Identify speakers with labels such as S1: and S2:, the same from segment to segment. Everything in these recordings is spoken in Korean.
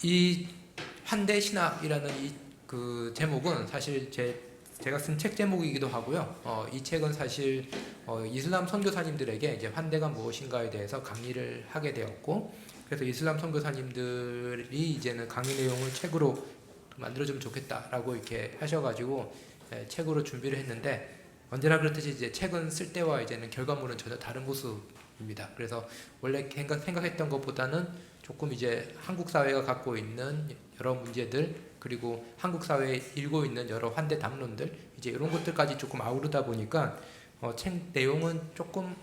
S1: 이 환대 신학이라는 이 제목은 사실 제가 쓴 책 제목이기도 하고요. 이 책은 사실 이슬람 선교사님들에게 이제 환대가 무엇인가에 대해서 강의를 하게 되었고, 그래서 이슬람 선교사님들이 이제는 강의 내용을 책으로 만들어주면 좋겠다라고 이렇게 하셔가지고 책으로 준비를 했는데, 언제나 그렇듯이 이제 책은 쓸 때와 이제는 결과물은 전혀 다른 모습입니다. 그래서 원래 생각했던 것보다는 조금 이제 한국 사회가 갖고 있는 여러 문제들, 그리고 한국 사회에 일고 있는 여러 환대 담론들, 이제 이런 것들까지 조금 아우르다 보니까 책 내용은 조금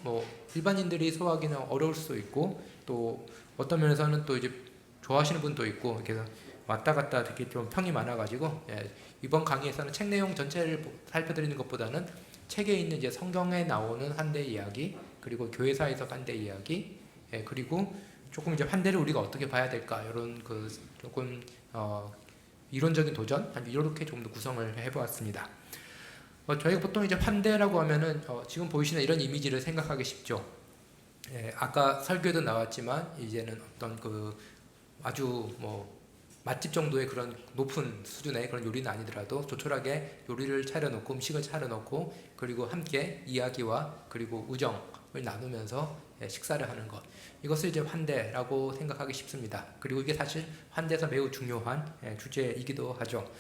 S1: 일반인들이 소화하기는 어려울 수도 있고, 또 어떤 면에서는 또 이제 좋아하시는 분도 있고, 그래서 왔다 갔다 이렇게 좀 평이 많아가지고 이번 강의에서는 책 내용 전체를 살펴드리는 것보다는 책에 있는 이제 성경에 나오는 환대 이야기, 그리고 교회사에서 환대 이야기, 그리고 조금 이제 환대를 우리가 어떻게 봐야 될까, 이런 조금 이론적인 도전, 이렇게 좀 더 구성을 해보았습니다. 저희가 보통 이제 환대라고 하면은 지금 보이시는 이런 이미지를 생각하기 쉽죠. 아까 설교에도 나왔지만 이제는 어떤 아주 맛집 정도의 그런 높은 수준의 그런 요리는 아니더라도 조촐하게 요리를 차려놓고 음식을 차려놓고, 그리고 함께 이야기와 그리고 우정을 나누면서 식사를 하는 것, 이것을 이제 환대라고 생각하기 쉽습니다. 그리고 이게 사실 환대에서 매우 중요한 주제이기도 하죠.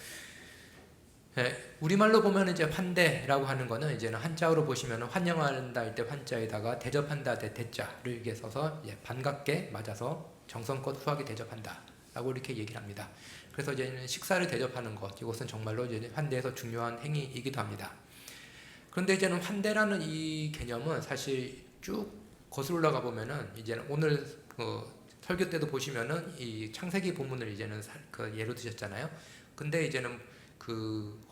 S1: 우리말로 보면 이제 환대라고 하는 거는 이제는 한자어로 보시면 환영한다 할 때 환자에다가 대접한다 대 대자를 이렇게 써서 반갑게 맞아서 정성껏 후하게 대접한다 라고 이렇게 얘기를 합니다. 그래서 이제는 식사를 대접하는 것, 이것은 정말로 이제 환대에서 중요한 행위이기도 합니다. 그런데 이제는 환대라는 이 개념은 사실 쭉 거슬러 올라가 보면은, 이제는 오늘 설교 때도 보시면은 이 창세기 본문을 이제는 예로 드셨잖아요. 근데 이제는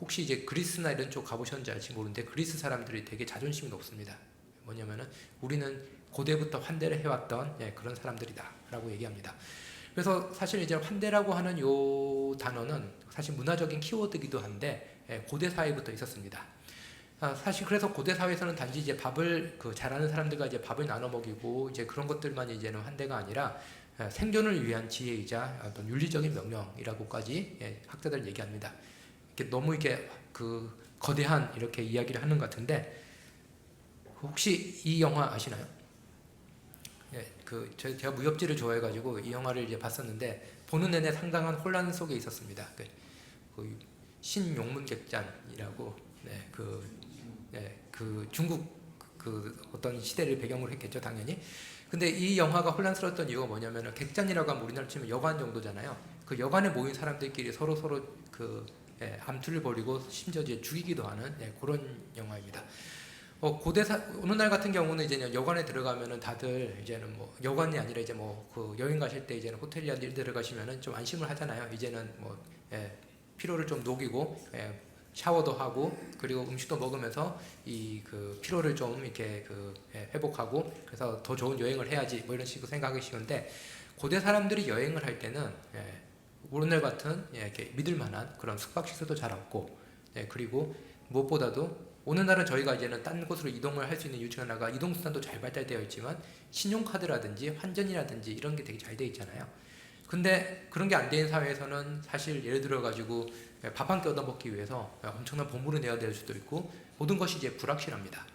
S1: 혹시 이제 그리스나 이런 쪽 가보셨는지 알지 모르는데, 그리스 사람들이 되게 자존심이 높습니다. 뭐냐면은 우리는 고대부터 환대를 해왔던 그런 사람들이다라고 얘기합니다. 그래서 사실 이제 환대라고 하는 요 단어는 사실 문화적인 키워드이기도 한데 고대 사회부터 있었습니다. 사실 그래서 고대 사회에서는 단지 이제 밥을 잘하는 사람들과 이제 밥을 나눠 먹이고 이제 그런 것들만 이제는 환대가 아니라 생존을 위한 지혜이자 어떤 윤리적인 명령이라고까지 학자들 얘기합니다. 이렇게 너무 이게 거대한 이렇게 이야기를 하는 것 같은데, 혹시 이 영화 아시나요? 제가 무협지를 좋아해가지고 이 영화를 이제 봤었는데, 보는 내내 상당한 혼란 속에 있었습니다. 신용문객잔이라고 중국 어떤 시대를 배경으로 했겠죠, 당연히. 근데 이 영화가 혼란스러웠던 이유가 뭐냐면, 객잔이라고 하면 우리나라 치면 여관 정도잖아요. 그 여관에 모인 사람들끼리 서로 암투를 벌이고 심지어 이제 죽이기도 하는 그런 영화입니다. 오늘날 같은 경우는 이제 여관에 들어가면은 다들 이제는 여관이 아니라 이제 여행 가실 때 이제는 호텔이나 이런 데 들어가시면은 좀 안심을 하잖아요. 이제는 피로를 좀 녹이고 샤워도 하고, 그리고 음식도 먹으면서 피로를 좀 이렇게 회복하고, 그래서 더 좋은 여행을 해야지 이런 식으로 생각하기 쉬운데, 고대 사람들이 여행을 할 때는 오늘날 같은 이렇게 믿을 만한 그런 숙박시설도 잘 없고, 그리고 무엇보다도 오늘날은 저희가 이제는 딴 곳으로 이동을 할 수 있는 이유 중 하나가 이동수단도 잘 발달되어 있지만 신용카드라든지 환전이라든지 이런 게 되게 잘 되어 있잖아요. 근데 그런 게 안 되는 사회에서는 사실 예를 들어 가지고 밥 한 끼 얻어먹기 위해서 엄청난 보물을 내야 될 수도 있고, 모든 것이 이제 불확실합니다.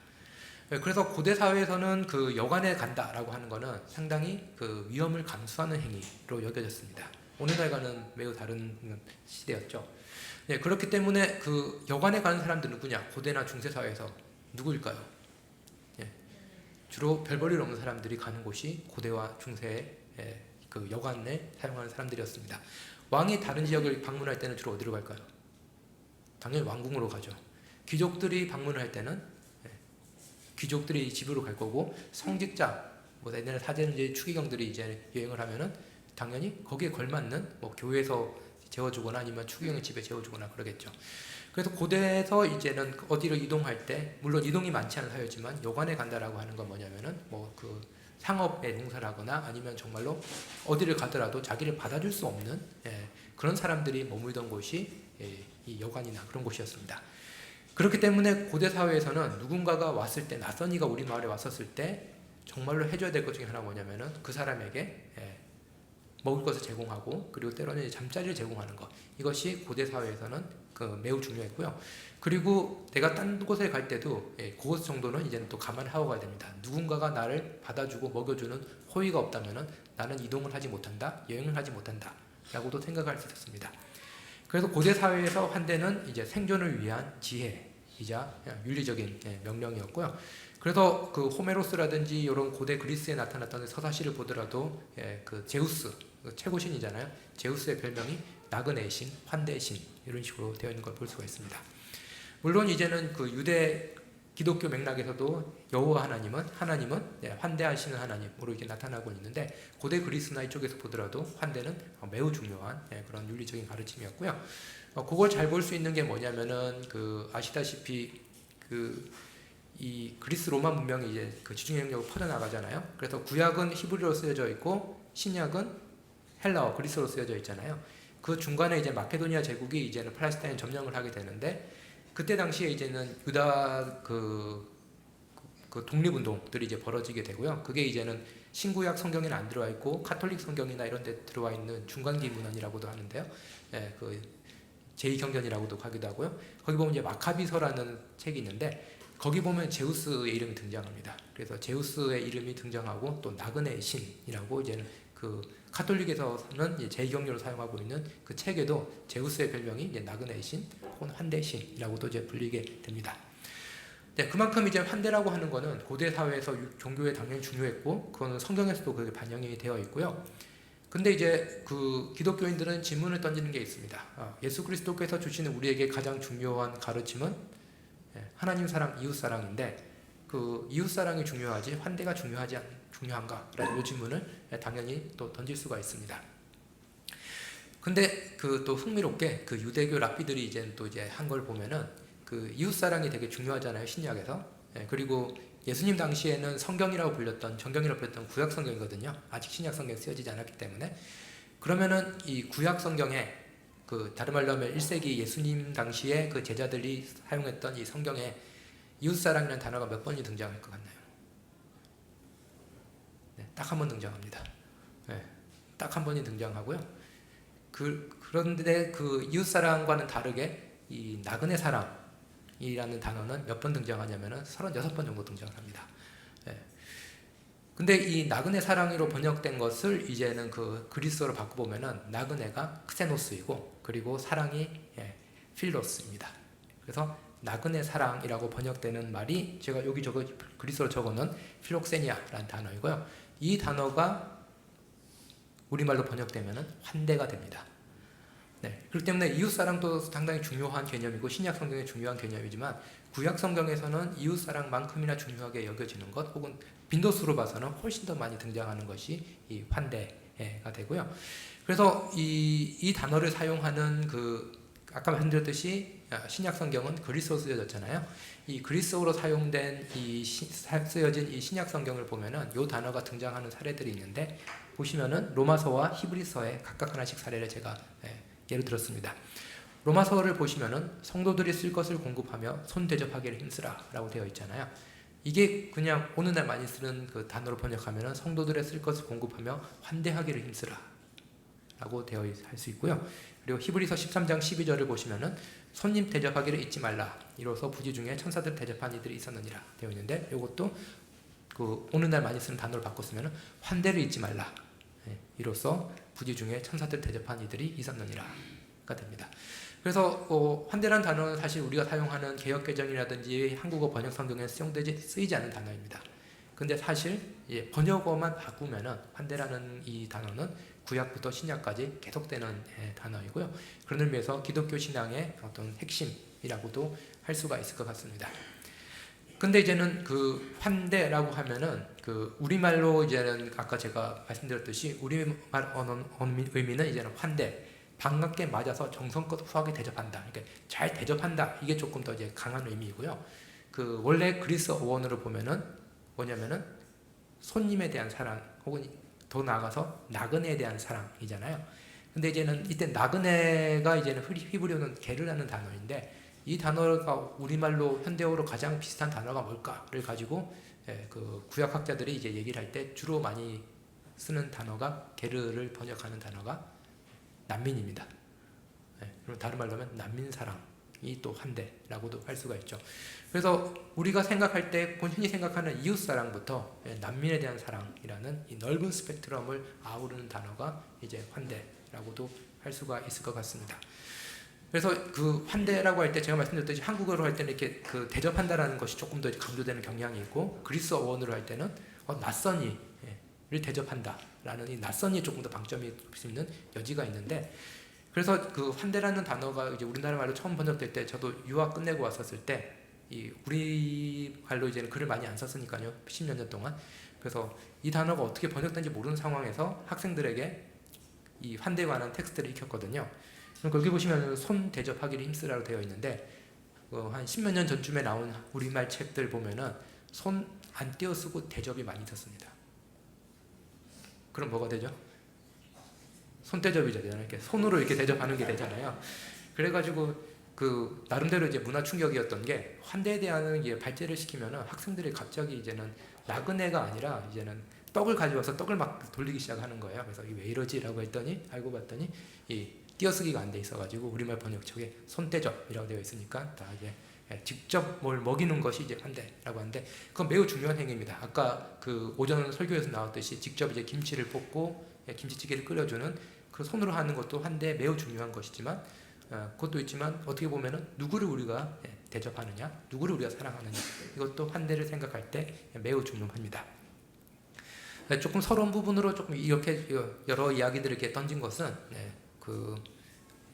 S1: 그래서 고대 사회에서는 여관에 간다라고 하는 거는 상당히 위험을 감수하는 행위로 여겨졌습니다. 오늘날과는 매우 다른 시대였죠. 그렇기 때문에 여관에 가는 사람들 누구냐? 고대나 중세 사회에서 누구일까요? 주로 별 볼일 없는 사람들이 가는 곳이 고대와 중세의 여관에 사용하는 사람들이었습니다. 왕이 다른 지역을 방문할 때는 주로 어디로 갈까요? 당연히 왕궁으로 가죠. 귀족들이 방문을 할 때는 귀족들이 집으로 갈 거고, 성직자, 옛날에 사제들, 추기경들이 이제 여행을 하면은 당연히 거기에 걸맞는 교회에서 재워주거나 아니면 추기경의 집에 재워주거나 그러겠죠. 그래서 고대에서 이제는 어디로 이동할 때, 물론 이동이 많지 않은 사회지만 여관에 간다라고 하는 건 뭐냐면은 상업에 종사를 하거나 아니면 정말로 어디를 가더라도 자기를 받아줄 수 없는 그런 사람들이 머물던 곳이 이 여관이나 그런 곳이었습니다. 그렇기 때문에 고대 사회에서는 누군가가 왔을 때, 낯선 이가 우리 마을에 왔었을 때 정말로 해줘야 될 것 중에 하나가 뭐냐면은 그 사람에게 먹을 것을 제공하고 그리고 때로는 이제 잠자리를 제공하는 것, 이것이 고대 사회에서는 매우 중요했고요. 그리고 내가 딴 곳에 갈 때도 그것 정도는 이제는 또 감안하고 가야 됩니다. 누군가가 나를 받아주고 먹여주는 호의가 없다면은 나는 이동을 하지 못한다, 여행을 하지 못한다 라고도 생각할 수 있었습니다. 그래서 고대 사회에서 환대는 이제 생존을 위한 지혜이자 윤리적인 명령이었고요. 그래서 그 호메로스라든지 이런 고대 그리스에 나타났던 서사시를 보더라도 그 제우스, 최고 신이잖아요. 제우스의 별명이 나그네의 신, 환대의 신, 이런 식으로 되어 있는 걸 볼 수가 있습니다. 물론 이제는 그 유대 기독교 맥락에서도 여호와 하나님은 환대하시는 하나님으로 이렇게 나타나고 있는데, 고대 그리스나 이쪽에서 보더라도 환대는 매우 중요한 그런 윤리적인 가르침이었고요. 그걸 잘 볼 수 있는 게 뭐냐면은 아시다시피 이 그리스 로마 문명이 이제 지중 해역으로 퍼져나가잖아요. 그래서 구약은 히브리어로 쓰여져 있고 신약은 헬라어 그리스어로 쓰여져 있잖아요. 그 중간에 이제 마케도니아 제국이 이제는 팔레스타인 점령을 하게 되는데, 그때 당시에 이제는 유다 독립운동들이 이제 벌어지게 되고요. 그게 이제는 신구약 성경에는 안 들어와 있고 카톨릭 성경이나 이런 데 들어와 있는 중간기 문헌이라고도 하는데요. 제2경전이라고도 하기도 하고요. 거기 보면 이제 마카비서라는 책이 있는데, 거기 보면 제우스의 이름이 등장합니다. 그래서 제우스의 이름이 등장하고 또 나그네의 신이라고 이제는 카톨릭에서는 제2경전을 사용하고 있는 그 책에도 제우스의 별명이 이제 나그네의 신 혹은 환대의 신이라고도 이제 불리게 됩니다. 네, 그만큼 이제 환대라고 하는 거는 고대 사회에서 종교에 당연히 중요했고, 그거는 성경에서도 그게 반영이 되어 있고요. 근데 이제 기독교인들은 질문을 던지는 게 있습니다. 예수 그리스도께서 주시는 우리에게 가장 중요한 가르침은 하나님 사랑, 이웃 사랑인데, 이웃 사랑이 중요하지 환대가 중요한가? 라는 질문을 당연히 또 던질 수가 있습니다. 근데 또 흥미롭게 유대교 랍비들이 이제 한 걸 보면은 이웃 사랑이 되게 중요하잖아요, 신약에서. 그리고 예수님 당시에는 정경이라고 불렸던 구약 성경이거든요. 아직 신약 성경에 쓰여지지 않았기 때문에. 그러면은 이 구약 성경에 다른 말로 하면 1세기 예수님 당시에 제자들이 사용했던 이 성경에 이웃사랑이라는 단어가 몇 번이 등장할 것 같나요? 네, 딱 한 번 등장합니다. 네, 딱 한 번이 등장하고요. 그런데 이웃사랑과는 다르게 이 나그네 사랑이라는 단어는 몇 번 등장하냐면은 36번 정도 등장을 합니다. 네. 근데 이 나그네 사랑으로 번역된 것을 이제는 그리스어로 바꿔보면은 나그네가 크세노스이고, 그리고 사랑이 필로스입니다. 그래서 나그네 사랑이라고 번역되는 말이 제가 여기 그리스어로 적어놓은 필록세니아라는 단어이고요. 이 단어가 우리말로 번역되면은 환대가 됩니다. 네, 그렇기 때문에 이웃사랑도 상당히 중요한 개념이고 신약 성경의 중요한 개념이지만, 구약 성경에서는 이웃사랑만큼이나 중요하게 여겨지는 것, 혹은 빈도수로 봐서는 훨씬 더 많이 등장하는 것이 이 환대가 되고요. 그래서 이 단어를 사용하는 아까 말씀드렸듯이 신약 성경은 그리스어로 쓰여졌잖아요. 이 그리스어로 사용된 쓰여진 이 신약 성경을 보면은 이 단어가 등장하는 사례들이 있는데, 보시면은 로마서와 히브리서에 각각 하나씩 사례를 제가 예를 들었습니다. 로마서를 보시면은 성도들이 쓸 것을 공급하며 손 대접하기를 힘쓰라라고 되어 있잖아요. 이게 그냥 오늘날 많이 쓰는 단어로 번역하면은 성도들의 쓸 것을 공급하며 환대하기를 힘쓰라라고 되어 할 수 있고요. 그리고 히브리서 13장 12절을 보시면은 손님 대접하기를 잊지 말라. 이로써 부지 중에 천사들 대접한 이들이 있었느니라 되어 있는데, 이것도 오늘날 많이 쓰는 단어를 바꿨으면은 환대를 잊지 말라. 이로써 부지 중에 천사들 대접한 이들이 있었느니라가 됩니다. 그래서 환대란 단어는 사실 우리가 사용하는 개역개정이라든지 한국어 번역 성경에 쓰이지 않는 단어입니다. 근데 사실 번역어만 바꾸면은 환대라는 이 단어는 구약부터 신약까지 계속되는 단어이고요. 그런 의미에서 기독교 신앙의 어떤 핵심이라고도 할 수가 있을 것 같습니다. 근데 이제는 환대라고 하면은 우리말로 이제는 아까 제가 말씀드렸듯이 우리말 의미는 이제는 환대, 반갑게 맞아서 정성껏 후하게 대접한다. 그러니까 잘 대접한다. 이게 조금 더 이제 강한 의미이고요. 원래 그리스 어원으로 보면은 뭐냐면은 손님에 대한 사랑, 혹은 더 나아가서 나그네에 대한 사랑이잖아요. 근데 이제는 이때 나그네가 이제는 히브리어는 게르라는 단어인데, 이 단어가 우리말로 현대어로 가장 비슷한 단어가 뭘까를 가지고 구약학자들이 이제 얘기를 할 때 주로 많이 쓰는 단어가 게르를 번역하는 단어가 난민입니다. 그럼 다른 말로 하면 난민사랑이 또 환대라고도 할 수가 있죠. 그래서 우리가 생각할 때 본인이 생각하는 이웃사랑부터 난민에 대한 사랑이라는 이 넓은 스펙트럼을 아우르는 단어가 이제 환대라고도 할 수가 있을 것 같습니다. 그래서 그 환대라고 할 때 제가 말씀드렸듯이 한국어로 할 때는 이렇게 그 대접한다라는 것이 조금 더 강조되는 경향이 있고 그리스 어원으로 할 때는 낯선이를 대접한다라는 이 낯선이 조금 더 방점이 있는 여지가 있는데 그래서 그 환대라는 단어가 이제 우리나라 말로 처음 번역될 때 저도 유학 끝내고 왔었을 때 이 우리 말로 이제는 글을 많이 안 썼으니까요 10몇 년 동안 그래서 이 단어가 어떻게 번역된지 모르는 상황에서 학생들에게 이 환대에 관한 텍스트를 익혔거든요. 거기 보시면 손 대접하기를 힘쓰라고 되어 있는데 한 10몇 년 전쯤에 나온 우리말 책들 보면은 손 안 띄어쓰고 대접이 많이 있었습니다. 그럼 뭐가 되죠? 손대접이죠. 이렇게 손으로 이렇게 대접하는 게 되잖아요. 그래가지고 그 나름대로 이제 문화 충격이었던 게 환대에 대한 게 발제를 시키면은 학생들이 갑자기 이제는 나그네가 아니라 이제는 떡을 가져와서 떡을 막 돌리기 시작하는 거예요. 그래서 이게 왜 이러지라고 했더니 알고 봤더니 이 띄어쓰기가 안 돼 있어가지고 우리말 번역책에 손대접이라고 되어 있으니까 다 이제 직접 뭘 먹이는 것이 이제 환대라고 하는데 그건 매우 중요한 행위입니다. 아까 그 오전 설교에서 나왔듯이 직접 이제 김치를 볶고 김치찌개를 끓여주는 그 손으로 하는 것도 환대에 매우 중요한 것이지만 그것도 있지만 어떻게 보면은 누구를 우리가 대접하느냐, 누구를 우리가 사랑하느냐 이것도 환대를 생각할 때 매우 중요합니다. 조금 서러운 부분으로 조금 이렇게 여러 이야기들을 이렇게 던진 것은 그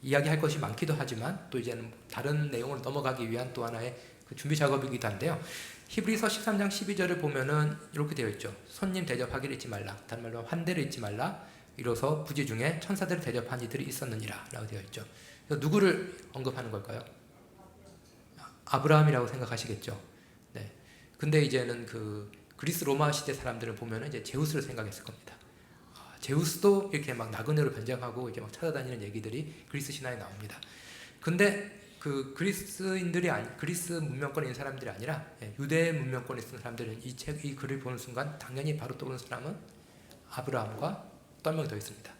S1: 이야기할 것이 많기도 하지만 또 이제는 다른 내용으로 넘어가기 위한 또 하나의 그 준비 작업이기도 한데요. 히브리서 13장 12절을 보면은 이렇게 되어 있죠. 손님 대접하기를 잊지 말라. 다른 말로 환대를 잊지 말라. 이로써 부지 중에 천사들을 대접한 이들이 있었느니라 라고 되어 있죠. 그래서 누구를 언급하는 걸까요? 아브라함이라고 생각하시겠죠. 네. 근데 이제는 그 그리스 로마 시대 사람들을 보면은 이제 제우스를 생각했을 겁니다. 제우스도 이렇게 막 나그네로 변장하고 이렇게 막 찾아다니는 얘기들이 그리스 신화에 나옵니다. 근데 그 그리스 문명권에 있는 사람들이 아니라 유대 문명권에 있는 사람들은 이 글을 보는 순간 당연히 바로 떠오르는 사람은 아브라함과 또 한 명이 더 있습니다.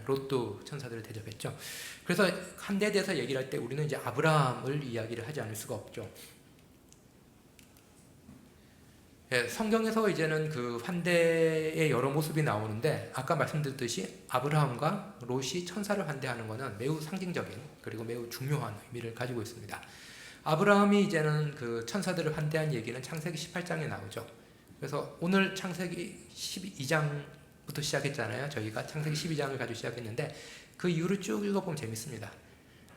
S1: 롯도 천사들을 대접했죠. 그래서 환대에 대해서 얘기를 할 때 우리는 이제 아브라함을 이야기를 하지 않을 수가 없죠. 성경에서 이제는 그 환대의 여러 모습이 나오는데 아까 말씀드렸듯이 아브라함과 롯이 천사를 환대하는 것은 매우 상징적인 그리고 매우 중요한 의미를 가지고 있습니다. 아브라함이 이제는 그 천사들을 환대한 얘기는 창세기 18장에 나오죠. 그래서 오늘 창세기 12장부터 시작했잖아요. 저희가 창세기 12장을 가지고 시작했는데 그 이유를 쭉 읽어보면 재밌습니다.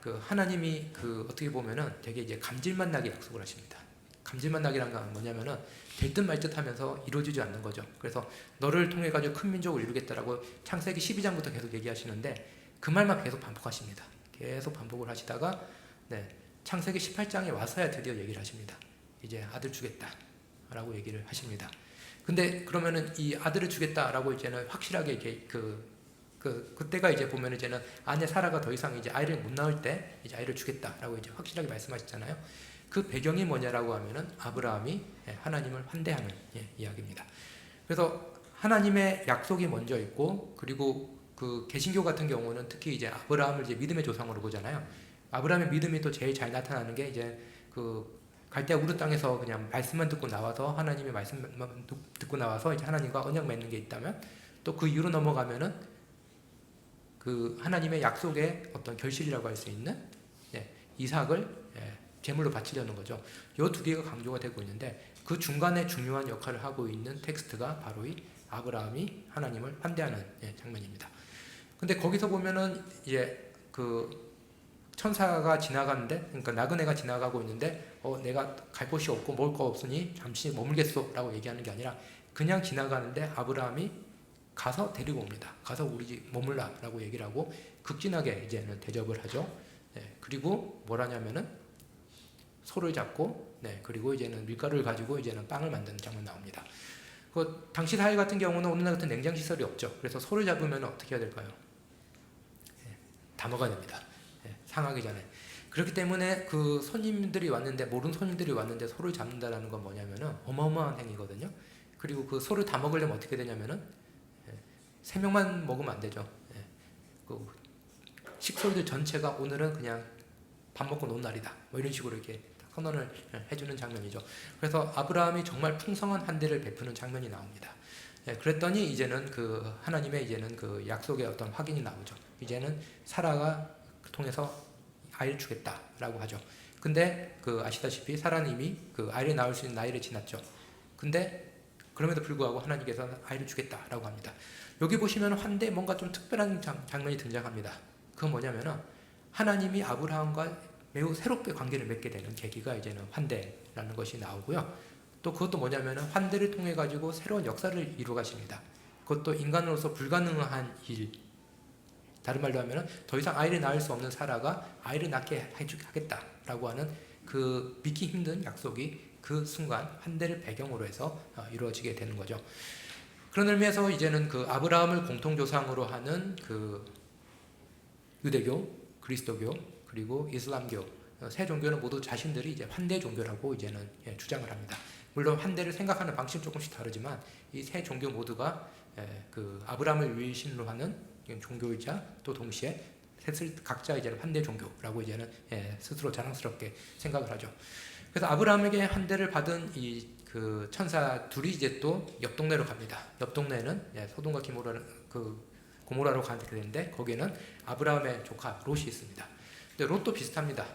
S1: 그 하나님이 그 어떻게 보면은 되게 이제 감질맛 나게 약속을 하십니다. 감질맛 나기란 건 뭐냐면은 될 듯 말 듯 하면서 이루어지지 않는 거죠. 그래서 너를 통해 가지고 큰 민족을 이루겠다라고 창세기 12장부터 계속 얘기하시는데 그 말만 계속 반복하십니다. 계속 반복을 하시다가 창세기 18장에 와서야 드디어 얘기를 하십니다. 이제 아들 주겠다라고 얘기를 하십니다. 근데 그러면은 이 아들을 주겠다라고 이제는 확실하게 이게 그때가 이제 보면 이제는 아내 사라가 더 이상 이제 아이를 못 낳을 때 이제 아이를 주겠다라고 이제 확실하게 말씀하셨잖아요. 그 배경이 뭐냐라고 하면은 아브라함이 하나님을 환대하는 이야기입니다. 그래서 하나님의 약속이 먼저 있고 그리고 그 개신교 같은 경우는 특히 이제 아브라함을 이제 믿음의 조상으로 보잖아요. 아브라함의 믿음이 또 제일 잘 나타나는 게 이제 그 갈대아 우르 땅에서 그냥 말씀만 듣고 나와서 하나님의 말씀만 듣고 나와서 이제 하나님과 언약 맺는 게 있다면 또 그 이후로 넘어가면은 그 하나님의 약속의 어떤 결실이라고 할 수 있는 이삭을 제물로 바치려는 거죠. 이 두 개가 강조가 되고 있는데 그 중간에 중요한 역할을 하고 있는 텍스트가 바로 이 아브라함이 하나님을 환대하는 장면입니다. 근데 거기서 보면은 이제 그 천사가 지나가는데 그러니까 나그네가 지나가고 있는데 내가 갈 곳이 없고 먹을 거 없으니 잠시 머물겠소라고 얘기하는 게 아니라 그냥 지나가는데 아브라함이 가서 데리고 옵니다. 가서 우리 집 머물라라고 얘기를 하고 극진하게 이제는 대접을 하죠. 그리고 뭐라냐면은 소를 잡고 그리고 이제는 밀가루를 가지고 이제는 빵을 만드는 장면 나옵니다. 그 당시 사회 같은 경우는 오늘날 같은 냉장 시설이 없죠. 그래서 소를 잡으면 어떻게 해야 될까요? 다 먹어야 됩니다. 상하기 전에. 그렇기 때문에 그 손님들이 왔는데 모르는 손님들이 왔는데 소를 잡는다라는 건 뭐냐면은 어마어마한 행위거든요. 그리고 그 소를 다 먹으려면 어떻게 되냐면은 3명만 먹으면 안 되죠. 그 식솔들 전체가 오늘은 그냥 밥 먹고 논 날이다. 뭐 이런 식으로 이렇게 선언을 해주는 장면이죠. 그래서 아브라함이 정말 풍성한 환대를 베푸는 장면이 나옵니다. 그랬더니 이제는 그 하나님의 이제는 그 약속의 어떤 확인이 나오죠. 이제는 사라가 통해서 아이를 주겠다라고 하죠. 근데 그 아시다시피 사라는 이미 그 아이를 낳을 수 있는 나이를 지났죠. 근데 그럼에도 불구하고 하나님께서 아이를 주겠다라고 합니다. 여기 보시면 환대 뭔가 좀 특별한 장면이 등장합니다. 그건 뭐냐면은 하나님이 아브라함과 매우 새롭게 관계를 맺게 되는 계기가 이제는 환대라는 것이 나오고요. 또 그것도 뭐냐면은 환대를 통해 가지고 새로운 역사를 이루어 가십니다. 그것도 인간으로서 불가능한 일. 다른 말로 하면은 더 이상 아이를 낳을 수 없는 사라가 아이를 낳게 하겠다라고 하는 그 믿기 힘든 약속이 그 순간 환대를 배경으로 해서 이루어지게 되는 거죠. 그런 의미에서 이제는 그 아브라함을 공통조상으로 하는 그 유대교, 그리스도교, 그리고 이슬람교 세 종교는 모두 자신들이 이제 환대 종교라고 이제는 주장을 합니다. 물론 환대를 생각하는 방식은 조금씩 다르지만 이 세 종교 모두가 그 아브라함을 위신으로 하는 종교이자 또 동시에 셋을 각자 이제는 환대 종교라고 이제는 스스로 자랑스럽게 생각을 하죠. 그래서 아브라함에게 환대를 받은 이 그 천사 둘이 이제 또 옆 동네로 갑니다. 옆 동네는 소돔과 고모라로 가게 되는데 거기에는 아브라함의 조카 롯이 있습니다. 근데 롯도 비슷합니다.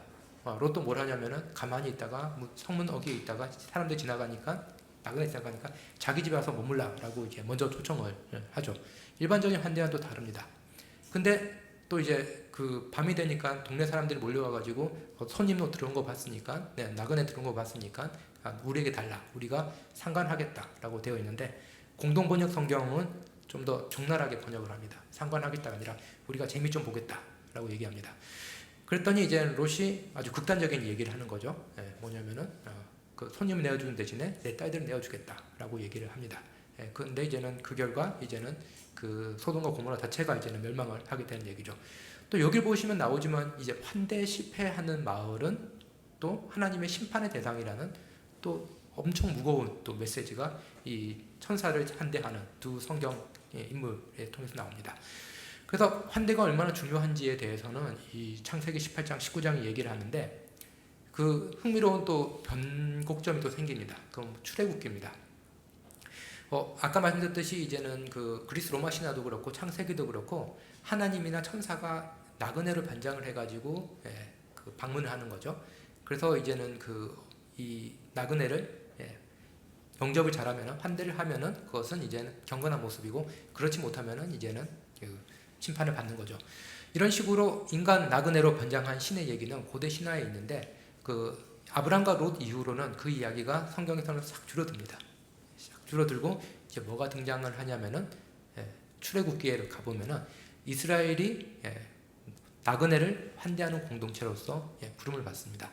S1: 롯도 뭘 하냐면은 가만히 있다가 성문 어귀에 있다가 사람들이 지나가니까 나그네 지나가니까 자기 집에 와서 머물라라고 이제 먼저 초청을 하죠. 일반적인 환대와는 또 다릅니다. 근데 또 이제 그 밤이 되니까 동네 사람들이 몰려와가지고 손님도 들어온 거 봤으니까 나그네 들어온 거 봤으니까 우리에게 달라, 우리가 상관하겠다라고 되어 있는데 공동 번역 성경은 좀 더 적나라하게 번역을 합니다. 상관하겠다가 아니라 우리가 재미 좀 보겠다라고 얘기합니다. 그랬더니 이제 롯이 아주 극단적인 얘기를 하는 거죠. 뭐냐면은 그 손님을 내어주는 대신에 내 딸들을 내어주겠다라고 얘기를 합니다. 그런데 이제는 그 결과 이제는 그 소돔과 고모라 자체가 이제는 멸망을 하게 되는 얘기죠. 또 여기 보시면 나오지만 이제 환대 실패하는 마을은 또 하나님의 심판의 대상이라는 또 엄청 무거운 또 메시지가 이 천사를 환대하는 두 성경 인물에 통해서 나옵니다. 그래서 환대가 얼마나 중요한지에 대해서는 이 창세기 18장, 19장이 얘기를 하는데 그 흥미로운 또 변곡점이 또 생깁니다. 그럼 출애굽기입니다. 아까 말씀드렸듯이 이제는 그 그리스 로마 신화도 그렇고 창세기도 그렇고 하나님이나 천사가 나그네를 변장을 해가지고 그 방문을 하는 거죠. 그래서 이제는 이 나그네를 영접을 잘하면 환대를 하면은 그것은 이제는 경건한 모습이고 그렇지 못하면은 이제는 그 심판을 받는 거죠. 이런 식으로 인간 나그네로 변장한 신의 얘기는 고대 신화에 있는데 그 아브람과 롯 이후로는 그 이야기가 성경에서는 싹 줄어듭니다. 싹 줄어들고 이제 뭐가 등장을 하냐면은 출애굽기에 가보면은 이스라엘이 나그네를 환대하는 공동체로서 부름을 받습니다.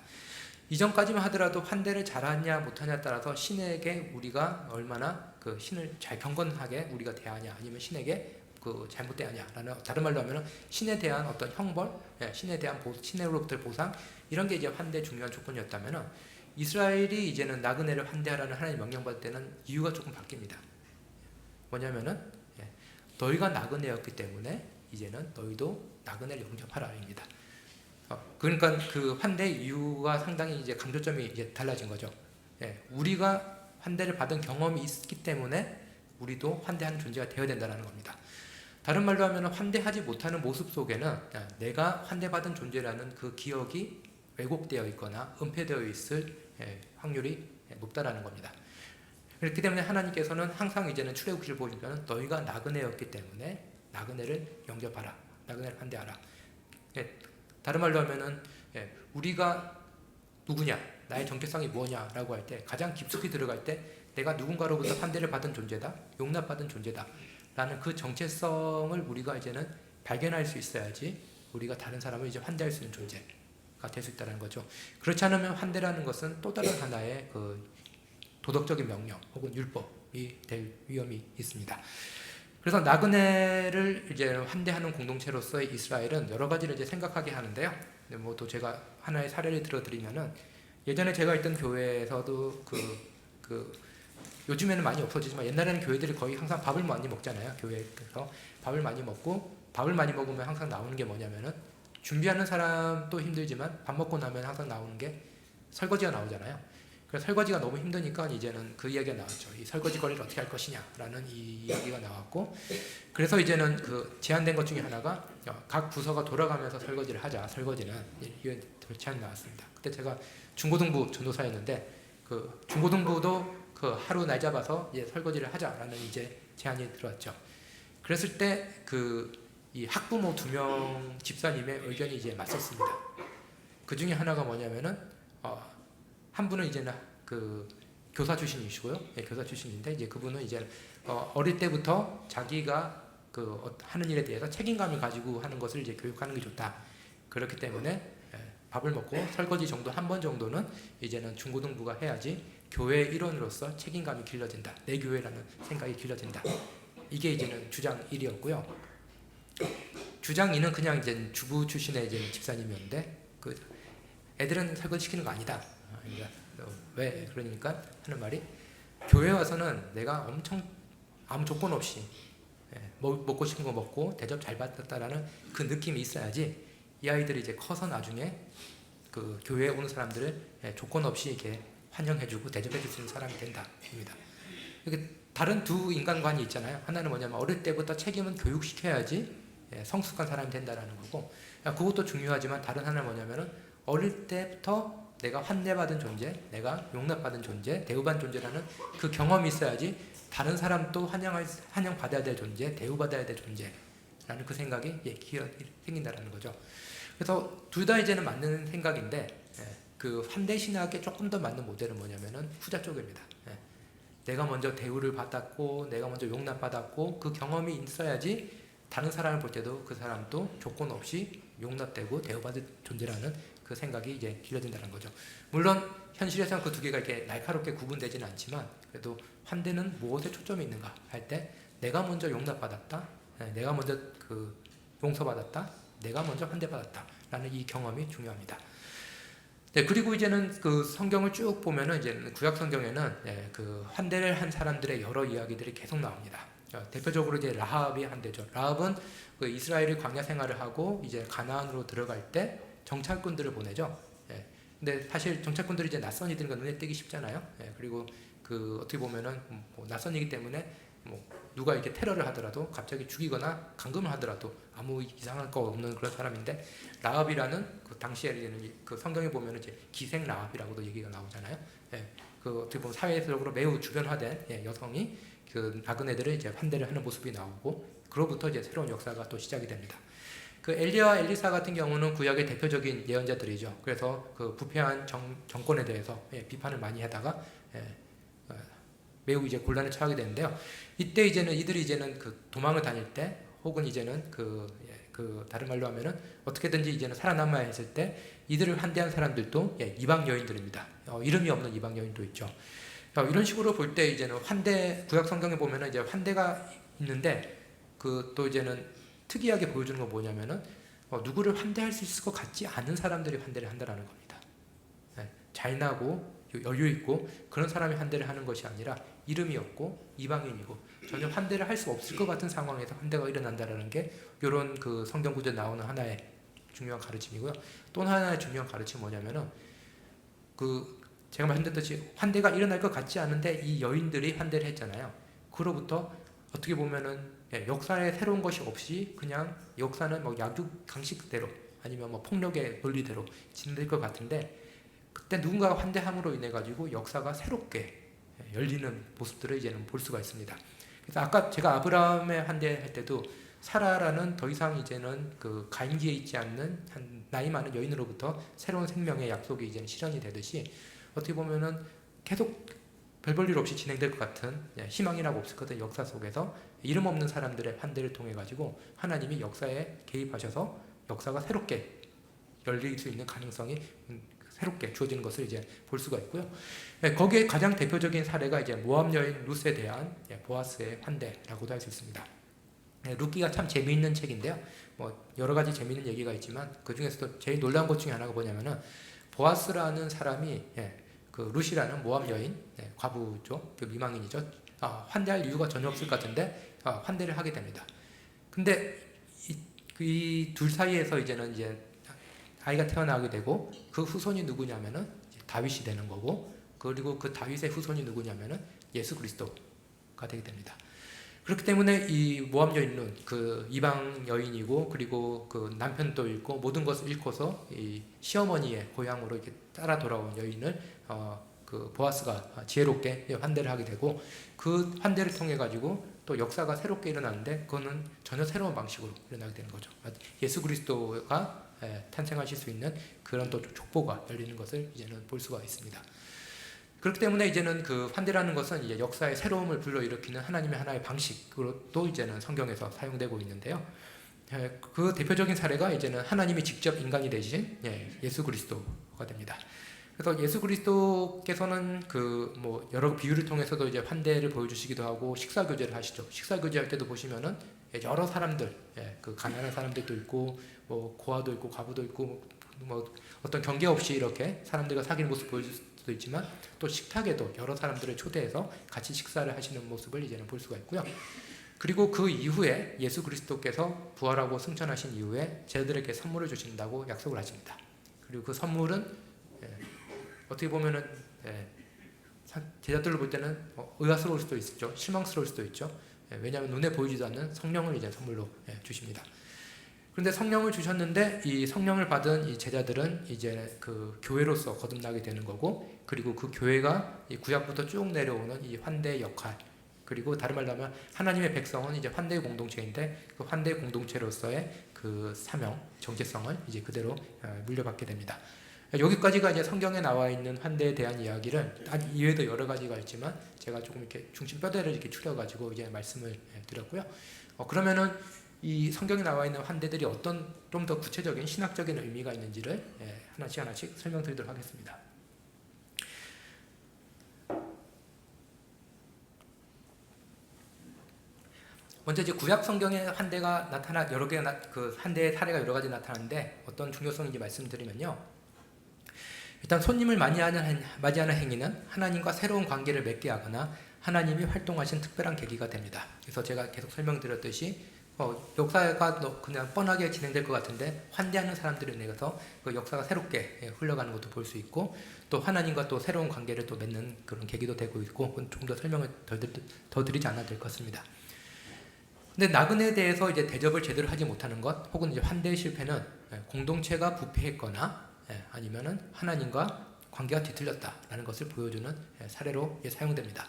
S1: 이전까지만 하더라도 환대를 잘하냐 못하냐에 따라서 신에게 우리가 얼마나 그 신을 잘 경건하게 우리가 대하냐 아니면 신에게 그 잘못대하냐라는 다른 말로 하면 신에 대한 어떤 형벌, 신에 대한 신으로부터 보상 이런 게 이제 환대의 중요한 조건이었다면은 이스라엘이 이제는 나그네를 환대하라는 하나님 명령받을 때는 이유가 조금 바뀝니다. 뭐냐면은 너희가 나그네였기 때문에 이제는 너희도 나그네를 영접하라입니다. 그러니까 그 환대 이유가 상당히 이제 강조점이 이제 달라진 거죠. 우리가 환대를 받은 경험이 있기 때문에 우리도 환대하는 존재가 되어야 된다는 겁니다. 다른 말로 하면 환대하지 못하는 모습 속에는 내가 환대받은 존재라는 그 기억이 왜곡되어 있거나 은폐되어 있을 확률이 높다라는 겁니다. 그렇기 때문에 하나님께서는 항상 이제는 출애굽기를 보시면 너희가 나그네였기 때문에 나그네를 영접하라, 나그네를 환대하라. 다른 말로 하면은 우리가 누구냐, 나의 정체성이 뭐냐라고 할 때 가장 깊숙이 들어갈 때 내가 누군가로부터 환대를 받은 존재다, 용납받은 존재다 라는 그 정체성을 우리가 이제는 발견할 수 있어야지 우리가 다른 사람을 이제 환대할 수 있는 존재가 될 수 있다는 거죠. 그렇지 않으면 환대라는 것은 또 다른 하나의 그 도덕적인 명령 혹은 율법이 될 위험이 있습니다. 그래서 나그네를 이제 환대하는 공동체로서의 이스라엘은 여러 가지를 이제 생각하게 하는데요. 뭐 또 제가 하나의 사례를 들어드리면은 예전에 제가 있던 교회에서도 그 요즘에는 많이 없어지지만 옛날에는 교회들이 거의 항상 밥을 많이 먹잖아요. 교회에서 밥을 많이 먹고 밥을 많이 먹으면 항상 나오는 게 뭐냐면은 준비하는 사람도 힘들지만 밥 먹고 나면 항상 나오는 게 설거지가 나오잖아요. 그래서 설거지가 너무 힘드니까 이제는 그 이야기가 나왔죠. 이 설거지 거리를 어떻게 할 것이냐라는 이 이야기가 나왔고, 그래서 이제는 그 제안된 것 중에 하나가 각 부서가 돌아가면서 설거지를 하자. 설거지는 이게 제안이 나왔습니다. 그때 제가 중고등부 전도사였는데 그 중고등부도 그 하루 날 잡아서 이제 설거지를 하자라는 이제 제안이 들어왔죠. 그랬을 때 그 이 학부모 2명 집사님의 의견이 이제 맞섰습니다. 그 중에 하나가 뭐냐면은 한 분은 이제는 그 교사 출신이시고요. 예, 교사 출신인데 이제 그분은 이제 어릴 때부터 자기가 그 하는 일에 대해서 책임감을 가지고 하는 것을 이제 교육하는 게 좋다. 그렇기 때문에 밥을 먹고 설거지 정도 한 번 정도는 이제는 중고등부가 해야지 교회 일원으로서 책임감이 길러진다. 내 교회라는 생각이 길러진다. 이게 이제는 주장 1이었고요. 주장 2는 그냥 이제 주부 출신의 이제 집사님이었는데 그 애들은 설거지 시키는 거 아니다. 그러니까 왜 그러니까 하는 말이 교회 와서는 내가 엄청 아무 조건 없이 먹고 싶은 거 먹고 대접 잘 받았다라는 그 느낌이 있어야지 이 아이들이 이제 커서 나중에 그 교회에 오는 사람들을 조건 없이 이렇게 환영해주고 대접해줄 수 있는 사람이 된다입니다. 이렇게 다른 두 인간관이 있잖아요. 하나는 뭐냐면 어릴 때부터 책임은 교육시켜야지 성숙한 사람이 된다라는 거고, 그것도 중요하지만 다른 하나는 뭐냐면은 어릴 때부터 내가 환대받은 존재, 내가 용납받은 존재, 대우받은 존재라는 그 경험이 있어야지 다른 사람도 환영받아야 될 존재, 대우받아야 될 존재라는 그 생각이 생긴다라는 거죠. 그래서 둘 다 이제는 맞는 생각인데 그 환대 신학에 조금 더 맞는 모델은 뭐냐면은 후자 쪽입니다. 내가 먼저 대우를 받았고 내가 먼저 용납받았고 그 경험이 있어야지 다른 사람을 볼 때도 그 사람도 조건 없이 용납되고 대우받을 존재라는 그 생각이 이제 길러진다는 거죠. 물론 현실에서는 그 두 개가 이렇게 날카롭게 구분되지는 않지만 그래도 환대는 무엇에 초점이 있는가 할 때 내가 먼저 용납받았다, 내가 먼저 그 용서받았다, 내가 먼저 환대받았다라는 이 경험이 중요합니다. 네, 그리고 이제는 그 성경을 쭉 보면은 이제 구약 성경에는 그 환대를 한 사람들의 여러 이야기들이 계속 나옵니다. 대표적으로 이제 라합이 한대죠. 라합은 그 이스라엘이 광야 생활을 하고 이제 가나안으로 들어갈 때 정찰꾼들을 보내죠. 근데 사실 정찰꾼들이 이제 낯선 이들과 눈에 띄기 쉽잖아요. 그리고 그 어떻게 보면은 뭐 낯선이기 때문에 뭐 누가 이렇게 테러를 하더라도 갑자기 죽이거나 감금을 하더라도 아무 이상할 거 없는 그런 사람인데 라합이라는 그 당시에 그 성경에 보면은 이제 기생 라합이라고도 얘기가 나오잖아요. 그 어떻게 보면 사회적으로 매우 주변화된 여성이 그 나그네들을 이제 환대를 하는 모습이 나오고 그로부터 이제 새로운 역사가 또 시작이 됩니다. 그 엘리야와 엘리사 같은 경우는 구약의 대표적인 예언자들이죠. 그래서 그 부패한 정권에 대해서 비판을 많이 하다가 매우 이제 곤란에 처하게 되는데요. 이때 이제는 이들이 이제는 그 도망을 다닐 때 혹은 이제는 그 다른 말로 하면은 어떻게든지 이제는 살아남아야 했을 때 이들을 환대한 사람들도 이방 여인들입니다. 이름이 없는 이방 여인도 있죠. 이런 식으로 볼 때 이제는 환대 구약 성경에 보면은 이제 환대가 있는데 그 또 이제는 특이하게 보여주는 건 뭐냐면은 누구를 환대할 수 있을 것 같지 않은 사람들이 환대를 한다라는 겁니다. 잘나고 여유 있고 그런 사람이 환대를 하는 것이 아니라 이름이 없고 이방인이고 전혀 환대를 할 수 없을 것 같은 상황에서 환대가 일어난다라는 게 이런 그 성경 구절에 나오는 하나의 중요한 가르침이고요. 또 하나의 중요한 가르침은 뭐냐면은 그 제가 말씀드렸듯이 환대가 일어날 것 같지 않은데 이 여인들이 환대를 했잖아요. 그로부터 어떻게 보면은 역사에 새로운 것이 없이 그냥 역사는 뭐 약육 강식대로 아니면 뭐 폭력의 논리대로 진행될 것 같은데 그때 누군가가 환대함으로 인해 가지고 역사가 새롭게 열리는 모습들을 이제는 볼 수가 있습니다. 그래서 아까 제가 아브라함의 환대할 때도 사라라는 더 이상 이제는 그 가임기에 있지 않는 한 나이 많은 여인으로부터 새로운 생명의 약속이 이제는 실현이 되듯이 어떻게 보면은 계속 별 볼 일 없이 진행될 것 같은 희망이라고 없을 것 같은 역사 속에서 이름 없는 사람들의 환대를 통해 가지고 하나님이 역사에 개입하셔서 역사가 새롭게 열릴 수 있는 가능성이 새롭게 주어지는 것을 이제 볼 수가 있고요. 거기에 가장 대표적인 사례가 이제 모압 여인 룻에 대한 보아스의 환대라고도 할 수 있습니다. 룻기가 참 재미있는 책인데요. 뭐 여러 가지 재미있는 얘기가 있지만 그 중에서도 제일 놀라운 것 중에 하나가 뭐냐면은 보아스라는 사람이 그 루시라는 모함 여인, 과부죠, 그 미망인이죠. 환대할 이유가 전혀 없을 것 같은데 환대를 하게 됩니다. 근데 이 둘 사이에서 이제는 이제 아이가 태어나게 되고 그 후손이 누구냐면은 다윗이 되는 거고, 그리고 그 다윗의 후손이 누구냐면은 예수 그리스도가 되게 됩니다. 그렇기 때문에 이 모함 여인은 그 이방 여인이고, 그리고 그 남편도 잃고 모든 것을 잃고서 이 시어머니의 고향으로 이렇게 따라 돌아온 여인을 그 보아스가 지혜롭게 환대를 하게 되고, 그 환대를 통해 가지고 또 역사가 새롭게 일어나는데, 그거는 전혀 새로운 방식으로 일어나게 되는 거죠. 예수 그리스도가 탄생하실 수 있는 그런 또 족보가 열리는 것을 이제는 볼 수가 있습니다. 그렇기 때문에 이제는 그 환대라는 것은 이제 역사의 새로움을 불러일으키는 하나님의 하나의 방식으로 또 이제는 성경에서 사용되고 있는데요. 그 대표적인 사례가 이제는 하나님이 직접 인간이 되신 예수 그리스도가 됩니다. 그래서 예수 그리스도께서는 그 뭐 여러 비유를 통해서도 이제 환대를 보여주시기도 하고, 식사 교제를 하시죠. 식사 교제할 때도 보시면은 여러 사람들, 그 가난한 사람들도 있고, 뭐 고아도 있고, 과부도 있고, 뭐 어떤 경계 없이 이렇게 사람들과 사귀는 모습 보여줄 수도 있지만, 또 식탁에도 여러 사람들을 초대해서 같이 식사를 하시는 모습을 이제는 볼 수가 있고요. 그리고 그 이후에 예수 그리스도께서 부활하고 승천하신 이후에 제자들에게 선물을 주신다고 약속을 하십니다. 그리고 그 선물은 어떻게 보면은 제자들로 볼 때는 의아스러울 수도 있죠. 실망스러울 수도 있죠. 왜냐하면 눈에 보이지도 않는 성령을 이제 선물로 주십니다. 그런데 성령을 주셨는데, 이 성령을 받은 이 제자들은 이제 그 교회로서 거듭나게 되는 거고, 그리고 그 교회가 이 구약부터 쭉 내려오는 이 환대의 역할, 그리고 다른 말로 하면 하나님의 백성은 이제 환대의 공동체인데, 그 환대의 공동체로서의 그 사명, 정체성을 이제 그대로 물려받게 됩니다. 여기까지가 이제 성경에 나와 있는 환대에 대한 이야기를, 이외에도 여러 가지가 있지만 제가 조금 이렇게 중심 뼈대를 이렇게 추려가지고 이제 말씀을 드렸고요. 그러면은 이 성경에 나와 있는 환대들이 어떤 좀 더 구체적인 신학적인 의미가 있는지를 하나씩 설명드리도록 하겠습니다. 먼저 이제 구약 성경에 환대가 여러 개 그 환대의 사례가 여러 가지 나타나는데, 어떤 중요성인지 말씀드리면요. 일단 손님을 맞이하는 행위는 하나님과 새로운 관계를 맺게 하거나 하나님이 활동하신 특별한 계기가 됩니다. 그래서 제가 계속 설명드렸듯이 역사가 그냥 뻔하게 진행될 것 같은데, 환대하는 사람들에 의해서 그 역사가 새롭게 흘러가는 것도 볼 수 있고, 또 하나님과 또 새로운 관계를 또 맺는 그런 계기도 되고 있고, 조금 더 설명을 더 드리지 않아도 될 것 같습니다. 근데 나그네에 대해서 이제 대접을 제대로 하지 못하는 것, 혹은 이제 환대의 실패는 공동체가 부패했거나 아니면은 하나님과 관계가 뒤틀렸다라는 것을 보여주는 사례로 사용됩니다.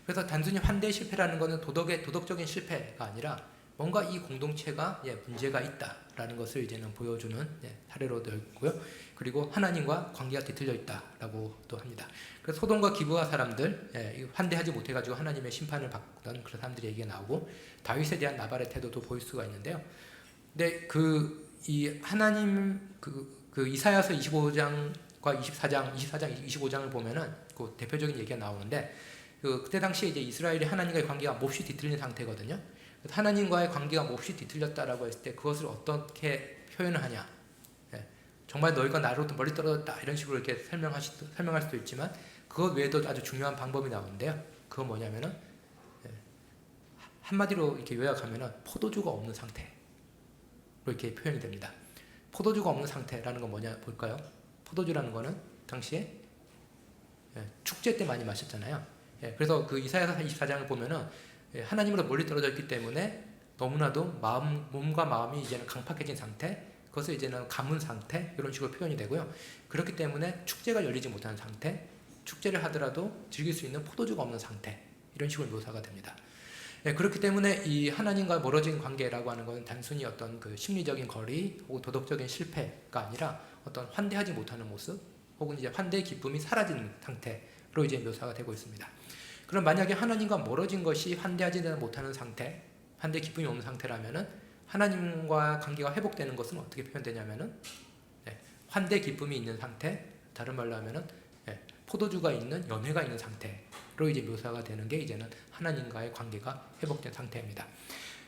S1: 그래서 단순히 환대의 실패라는 것은 도덕적인 실패가 아니라 뭔가 이 공동체가 문제가 있다라는 것을 이제는 보여주는 사례로 되어 있고요. 그리고 하나님과 관계가 뒤틀려 있다라고 또 합니다. 그래서 소돔과 기브아 사람들 환대하지 못해가지고 하나님의 심판을 받던 그런 사람들이 얘기가 나오고, 다윗에 대한 나발의 태도도 보일 수가 있는데요. 근데 이 하나님 그 이사야서 25장과 25장을 보면은 그 대표적인 얘기가 나오는데, 그때 당시에 이제 이스라엘이 하나님과의 관계가 몹시 뒤틀린 상태거든요. 하나님과의 관계가 몹시 뒤틀렸다라고 했을 때 그것을 어떻게 표현을 하냐? 정말 너희가 나로부터 멀리 떨어졌다 이런 식으로 이렇게 설명할 수도 있지만, 그것 외에도 아주 중요한 방법이 나오는데요. 그건 뭐냐면은 한마디로 이렇게 요약하면은 포도주가 없는 상태로 이렇게 표현이 됩니다. 포도주가 없는 상태라는 건 뭘까요? 포도주라는 거는 당시에 축제 때 많이 마셨잖아요. 그래서 그 이사야서 24장을 보면은 하나님으로 멀리 떨어져 있기 때문에 너무나도 몸과 마음이 이제는 강팍해진 상태, 그것을 이제는 가문 상태, 이런 식으로 표현이 되고요. 그렇기 때문에 축제가 열리지 못하는 상태, 축제를 하더라도 즐길 수 있는 포도주가 없는 상태, 이런 식으로 묘사가 됩니다. 그렇기 때문에 이 하나님과 멀어진 관계라고 하는 것은 단순히 어떤 그 심리적인 거리 혹은 도덕적인 실패가 아니라 어떤 환대하지 못하는 모습, 혹은 이제 환대의 기쁨이 사라진 상태로 이제 묘사가 되고 있습니다. 그럼 만약에 하나님과 멀어진 것이 환대하지 못하는 상태, 환대 기쁨이 없는 상태라면은 하나님과 관계가 회복되는 것은 어떻게 표현되냐면은 환대 기쁨이 있는 상태, 다른 말로 하면은 포도주가 있는 연회가 있는 상태로 이제 묘사가 되는 게 이제는 하나님과의 관계가 회복된 상태입니다.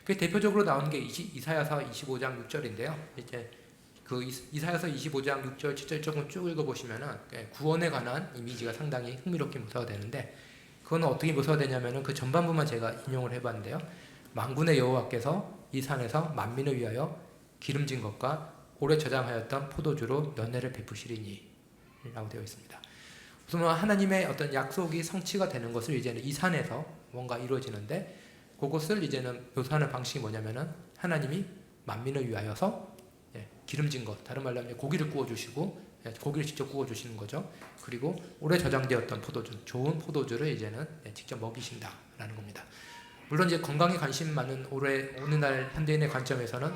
S1: 그 대표적으로 나오는 게 이사야서 25장 6절인데요. 이제 그 이사야서 25장 6절 7절 조금 쭉 읽어보시면은 구원에 관한 이미지가 상당히 흥미롭게 묘사가 되는데, 그건 어떻게 묘사가 되냐면은 그 전반부만 제가 인용을 해봤는데요. 만군의 여호와께서 이 산에서 만민을 위하여 기름진 것과 오래 저장하였던 포도주로 연회를 베푸시리니 라고 되어 있습니다. 우선 하나님의 어떤 약속이 성취가 되는 것을 이제는 이 산에서 뭔가 이루어지는데, 그것을 이제는 묘사하는 방식이 뭐냐면은 하나님이 만민을 위하여서 기름진 것, 다른 말로 하면 고기를 구워주시고, 고기를 직접 구워주시는 거죠. 그리고 오래 저장되었던 포도주, 좋은 포도주를 이제는 직접 먹이신다라는 겁니다. 물론 이제 건강에 관심 많은 오늘날 현대인의 관점에서는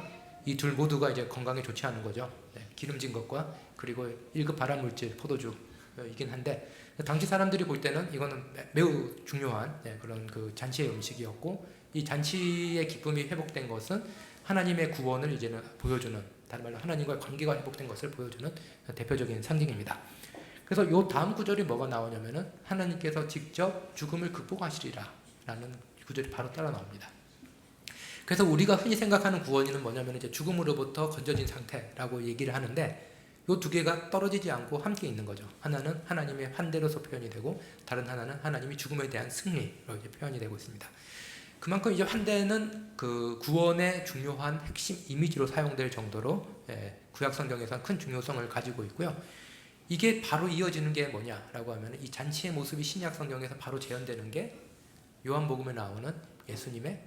S1: 이 둘 모두가 이제 건강에 좋지 않은 거죠. 기름진 것과 그리고 1급 발암 물질 포도주이긴 한데, 당시 사람들이 볼 때는 이거는 매우 중요한 그런 그 잔치의 음식이었고, 이 잔치의 기쁨이 회복된 것은 하나님의 구원을 이제는 보여주는, 다른 말로 하나님과의 관계가 회복된 것을 보여주는 대표적인 상징입니다. 그래서 요 다음 구절이 뭐가 나오냐면은 하나님께서 직접 죽음을 극복하시리라 라는 구절이 바로 따라 나옵니다. 그래서 우리가 흔히 생각하는 구원은 뭐냐면 이제 죽음으로부터 건져진 상태라고 얘기를 하는데, 요 두 개가 떨어지지 않고 함께 있는 거죠. 하나는 하나님의 환대로서 표현이 되고, 다른 하나는 하나님이 죽음에 대한 승리로 이제 표현이 되고 있습니다. 그만큼 이제 환대는 그 구원의 중요한 핵심 이미지로 사용될 정도로 구약 성경에서 큰 중요성을 가지고 있고요. 이게 바로 이어지는 게 뭐냐라고 하면, 이 잔치의 모습이 신약 성경에서 바로 재현되는 게 요한복음에 나오는 예수님의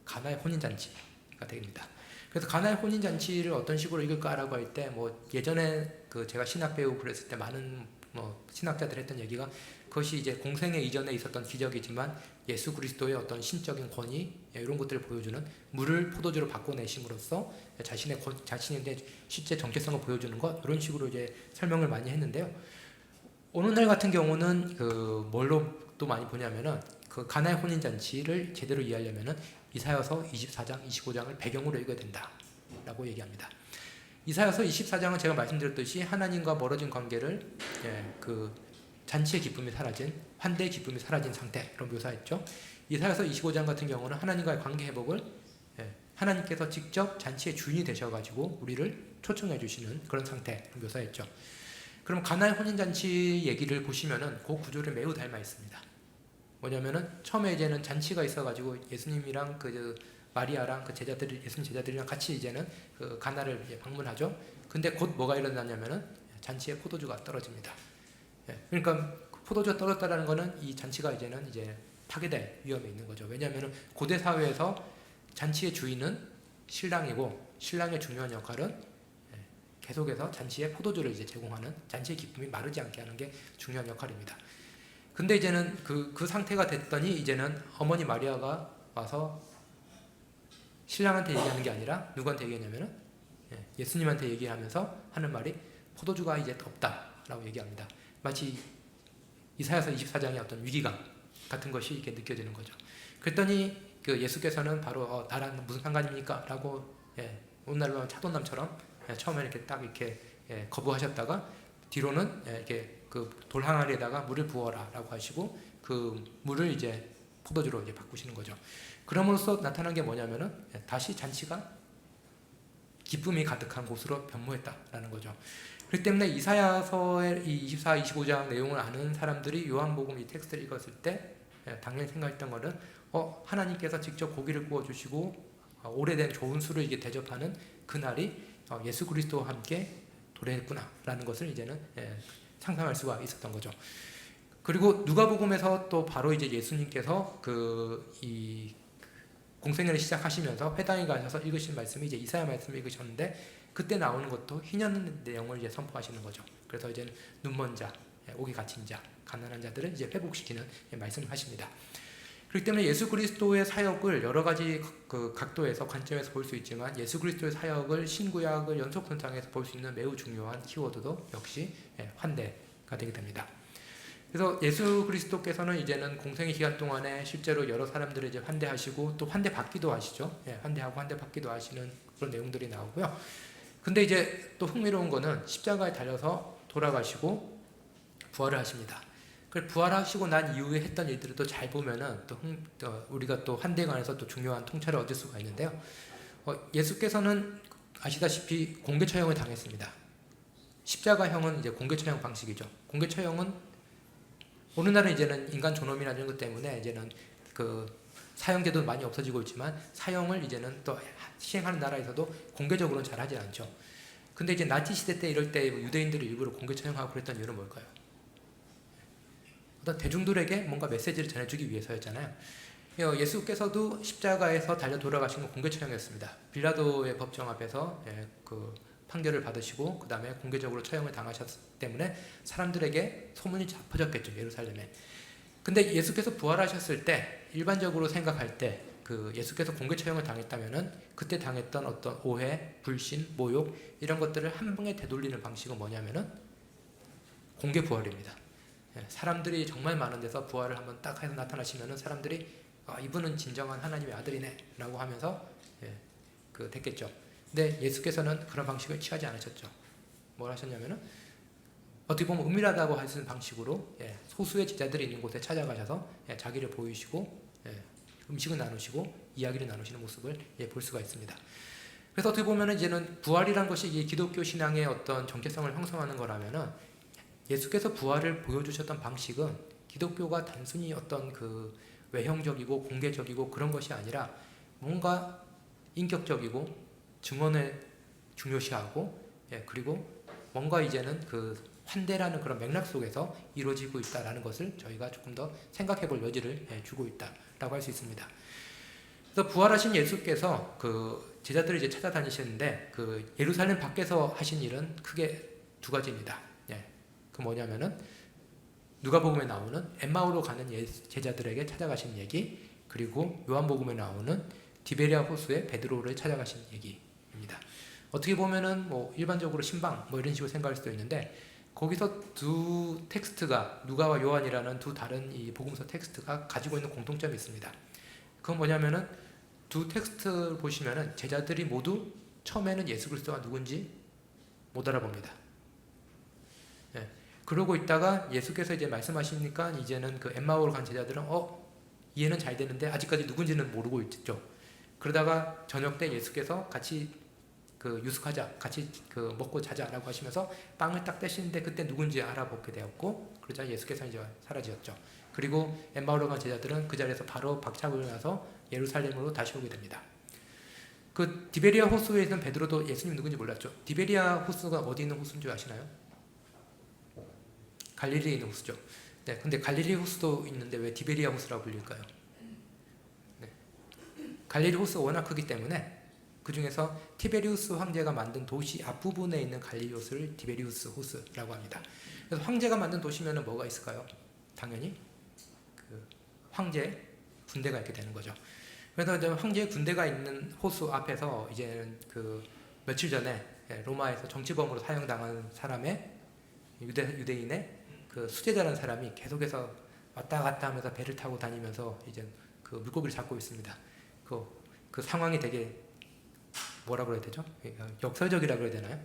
S1: 가나의 혼인잔치가 됩니다. 그래서 가나의 혼인잔치를 어떤 식으로 읽을까라고 할 때, 뭐 예전에 그 제가 신학 배우고 그랬을 때 많은 뭐 신학자들이 했던 얘기가, 그것이 이제 공생애 이전에 있었던 기적이지만 예수 그리스도의 어떤 신적인 권위, 이런 것들을 보여주는, 물을 포도주로 바꿔내심으로써 자신의 실제 정체성을 보여주는 것, 이런 식으로 이제 설명을 많이 했는데요. 오늘날 같은 경우는 그 뭘로 또 많이 보냐면은, 그 가나의 혼인잔치를 제대로 이해하려면은 이사야서 24장, 25장을 배경으로 읽어야 된다라고 얘기합니다. 이사야서 24장은 제가 말씀드렸듯이 하나님과 멀어진 관계를 그 잔치의 기쁨이 사라진, 환대의 기쁨이 사라진 상태로 묘사했죠. 이사야서 25장 같은 경우는 하나님과의 관계 회복을 하나님께서 직접 잔치의 주인이 되셔가지고 우리를 초청해 주시는 그런 상태로 묘사했죠. 그럼 가나의 혼인잔치 얘기를 보시면은 그 구조를 매우 닮아 있습니다. 뭐냐면은 처음에 이제는 잔치가 있어가지고 예수님이랑 그 마리아랑 그 제자들이, 예수님 제자들이랑 같이 이제는 그 가나를 방문하죠. 근데 곧 뭐가 일어나냐면은 잔치에 포도주가 떨어집니다. 그러니까 포도주가 떨어졌다는 거는 이 잔치가 이제는 이제 파괴될 위험이 있는 거죠. 왜냐하면은 고대 사회에서 잔치의 주인은 신랑이고, 신랑의 중요한 역할은 계속해서 잔치에 포도주를 이제 제공하는, 잔치의 기쁨이 마르지 않게 하는 게 중요한 역할입니다. 근데 이제는 그 상태가 됐더니 이제는 어머니 마리아가 와서 신랑한테 얘기하는 게 아니라 누구한테 얘기하냐면은 예수님한테 얘기하면서 하는 말이, 포도주가 이제 없다라고 얘기합니다. 마치 이사야서 24장의 어떤 위기감 같은 것이 이렇게 느껴지는 거죠. 그랬더니 그 예수께서는 바로 나랑 무슨 상관입니까? 라고 오늘날로 차돈남처럼 처음에 이렇게 딱 이렇게 거부하셨다가, 뒤로는 이렇게 그 돌 항아리에다가 물을 부어라라고 하시고, 그 물을 이제 포도주로 이제 바꾸시는 거죠. 그럼으로써 나타난 게 뭐냐면은 다시 잔치가 기쁨이 가득한 곳으로 변모했다라는 거죠. 그렇기 때문에 이사야서의 이 24, 25장 내용을 아는 사람들이 요한복음 이 텍스트를 읽었을 때 당연히 생각했던 것은 하나님께서 직접 고기를 구워 주시고 오래된 좋은 술을 이게 대접하는 그날이 예수 그리스도와 함께 도래했구나라는 것을 이제는 상상할 수가 있었던 거죠. 그리고 누가복음에서 또 바로 이제 예수님께서 이 공생애를 시작하시면서 회당에 가셔서 읽으신 말씀이 이제 이사야 말씀을 읽으셨는데, 그때 나오는 것도 희년 내용을 이제 선포하시는 거죠. 그래서 이제 눈먼 자, 옥이 갇힌 자, 가난한 자들을 이제 회복시키는 말씀을 하십니다. 그렇기 때문에 예수 그리스도의 사역을 여러 가지 그 각도에서 관점에서 볼 수 있지만, 예수 그리스도의 사역을 신구약을 연속선상에서 볼 수 있는 매우 중요한 키워드도 역시 환대가 되게 됩니다. 그래서 예수 그리스도께서는 이제는 공생의 기간 동안에 실제로 여러 사람들을 이제 환대하시고, 또 환대받기도 하시죠. 환대하고 환대받기도 하시는 그런 내용들이 나오고요. 근데 이제 또 흥미로운 거는 십자가에 달려서 돌아가시고 부활을 하십니다. 그 부활하시고 난 이후에 했던 일들을 또 잘 보면은 또 우리가 또 환대에 관해서 또 중요한 통찰을 얻을 수가 있는데요. 예수께서는 아시다시피 공개 처형을 당했습니다. 십자가형은 이제 공개 처형 방식이죠. 공개 처형은 오늘날은 이제는 인간 존엄이나 이런 것 때문에 이제는 그 사형제도 많이 없어지고 있지만 사형을 이제는 또 시행하는 나라에서도 공개적으로는 잘 하지 않죠. 근데 이제 나치 시대 때 이럴 때 유대인들을 일부러 공개 처형하고 그랬던 이유는 뭘까요? 어떤 대중들에게 뭔가 메시지를 전해주기 위해서였잖아요. 예수께서도 십자가에서 달려 돌아가신 건 공개 처형이었습니다. 빌라도의 법정 앞에서 그 판결을 받으시고 그 다음에 공개적으로 처형을 당하셨기 때문에 사람들에게 소문이 퍼졌겠죠, 예루살렘에. 근데 예수께서 부활하셨을 때 일반적으로 생각할 때 그 예수께서 공개 처형을 당했다면은 그때 당했던 어떤 오해, 불신, 모욕 이런 것들을 한 방에 되돌리는 방식은 뭐냐면은 공개 부활입니다. 사람들이 정말 많은 데서 부활을 한번 딱 해서 나타나시면은 사람들이 이분은 진정한 하나님의 아들이네 라고 하면서 됐겠죠. 근데 예수께서는 그런 방식을 취하지 않으셨죠. 뭘 하셨냐면은 어떻게 보면 은밀하다고 하시는 방식으로 소수의 제자들이 있는 곳에 찾아가셔서 자기를 보이시고 음식을 나누시고 이야기를 나누시는 모습을 볼 수가 있습니다. 그래서 어떻게 보면 이제는 부활이란 것이 이 기독교 신앙의 어떤 정체성을 형성하는 거라면은 예수께서 부활을 보여주셨던 방식은 기독교가 단순히 어떤 그 외형적이고 공개적이고 그런 것이 아니라 뭔가 인격적이고 증언을 중요시하고 그리고 뭔가 이제는 그 환대라는 그런 맥락 속에서 이루어지고 있다라는 것을 저희가 조금 더 생각해 볼 여지를 주고 있다라고 할 수 있습니다. 그래서 부활하신 예수께서 그 제자들을 이제 찾아다니시는데 그 예루살렘 밖에서 하신 일은 크게 두 가지입니다. 그 뭐냐면은 누가복음에 나오는 엠마오로 가는 제자들에게 찾아가신 얘기, 그리고 요한복음에 나오는 디베리아 호수의 베드로를 찾아가신 얘기입니다. 어떻게 보면은 뭐 일반적으로 신방 뭐 이런 식으로 생각할 수도 있는데 거기서 두 텍스트가 누가와 요한이라는 두 다른 이 복음서 텍스트가 가지고 있는 공통점이 있습니다. 그건 뭐냐면은 두 텍스트 보시면은 제자들이 모두 처음에는 예수 그리스도가 누군지 못 알아봅니다. 그러고 있다가 예수께서 이제 말씀하시니까 이제는 그 엠마오로 간 제자들은 이해는 잘 되는데 아직까지 누군지는 모르고 있죠. 그러다가 저녁 때 예수께서 같이 그 유숙하자, 같이 그 먹고 자자라고 하시면서 빵을 딱 떼시는데 그때 누군지 알아보게 되었고, 그러자 예수께서 이제 사라지셨죠. 그리고 엠마오로 간 제자들은 그 자리에서 바로 박차고 일어나서 예루살렘으로 다시 오게 됩니다. 그 디베리아 호수에 있는 베드로도 예수님 누군지 몰랐죠. 디베리아 호수가 어디 있는 호수인 줄 아시나요? 갈릴리에 있는 호수죠. 근데 갈릴리 호수도 있는데 왜 디베리아 호수라고 불릴까요? 갈릴리 호수가 워낙 크기 때문에 그 중에서 티베리우스 황제가 만든 도시 앞부분에 있는 갈릴리 호수를 디베리우스 호수라고 합니다. 그래서 황제가 만든 도시면은 뭐가 있을까요? 당연히 그 황제 군대가 있게 되는 거죠. 그래서 이제 황제의 군대가 있는 호수 앞에서 이제는 그 며칠 전에 로마에서 정치범으로 사형당한 사람의 유대인의 그 수제자라는 사람이 계속해서 왔다 갔다 하면서 배를 타고 다니면서 이제 그 물고기를 잡고 있습니다. 그 상황이 되게 뭐라 그래야 되죠? 역설적이라 그래야 되나요?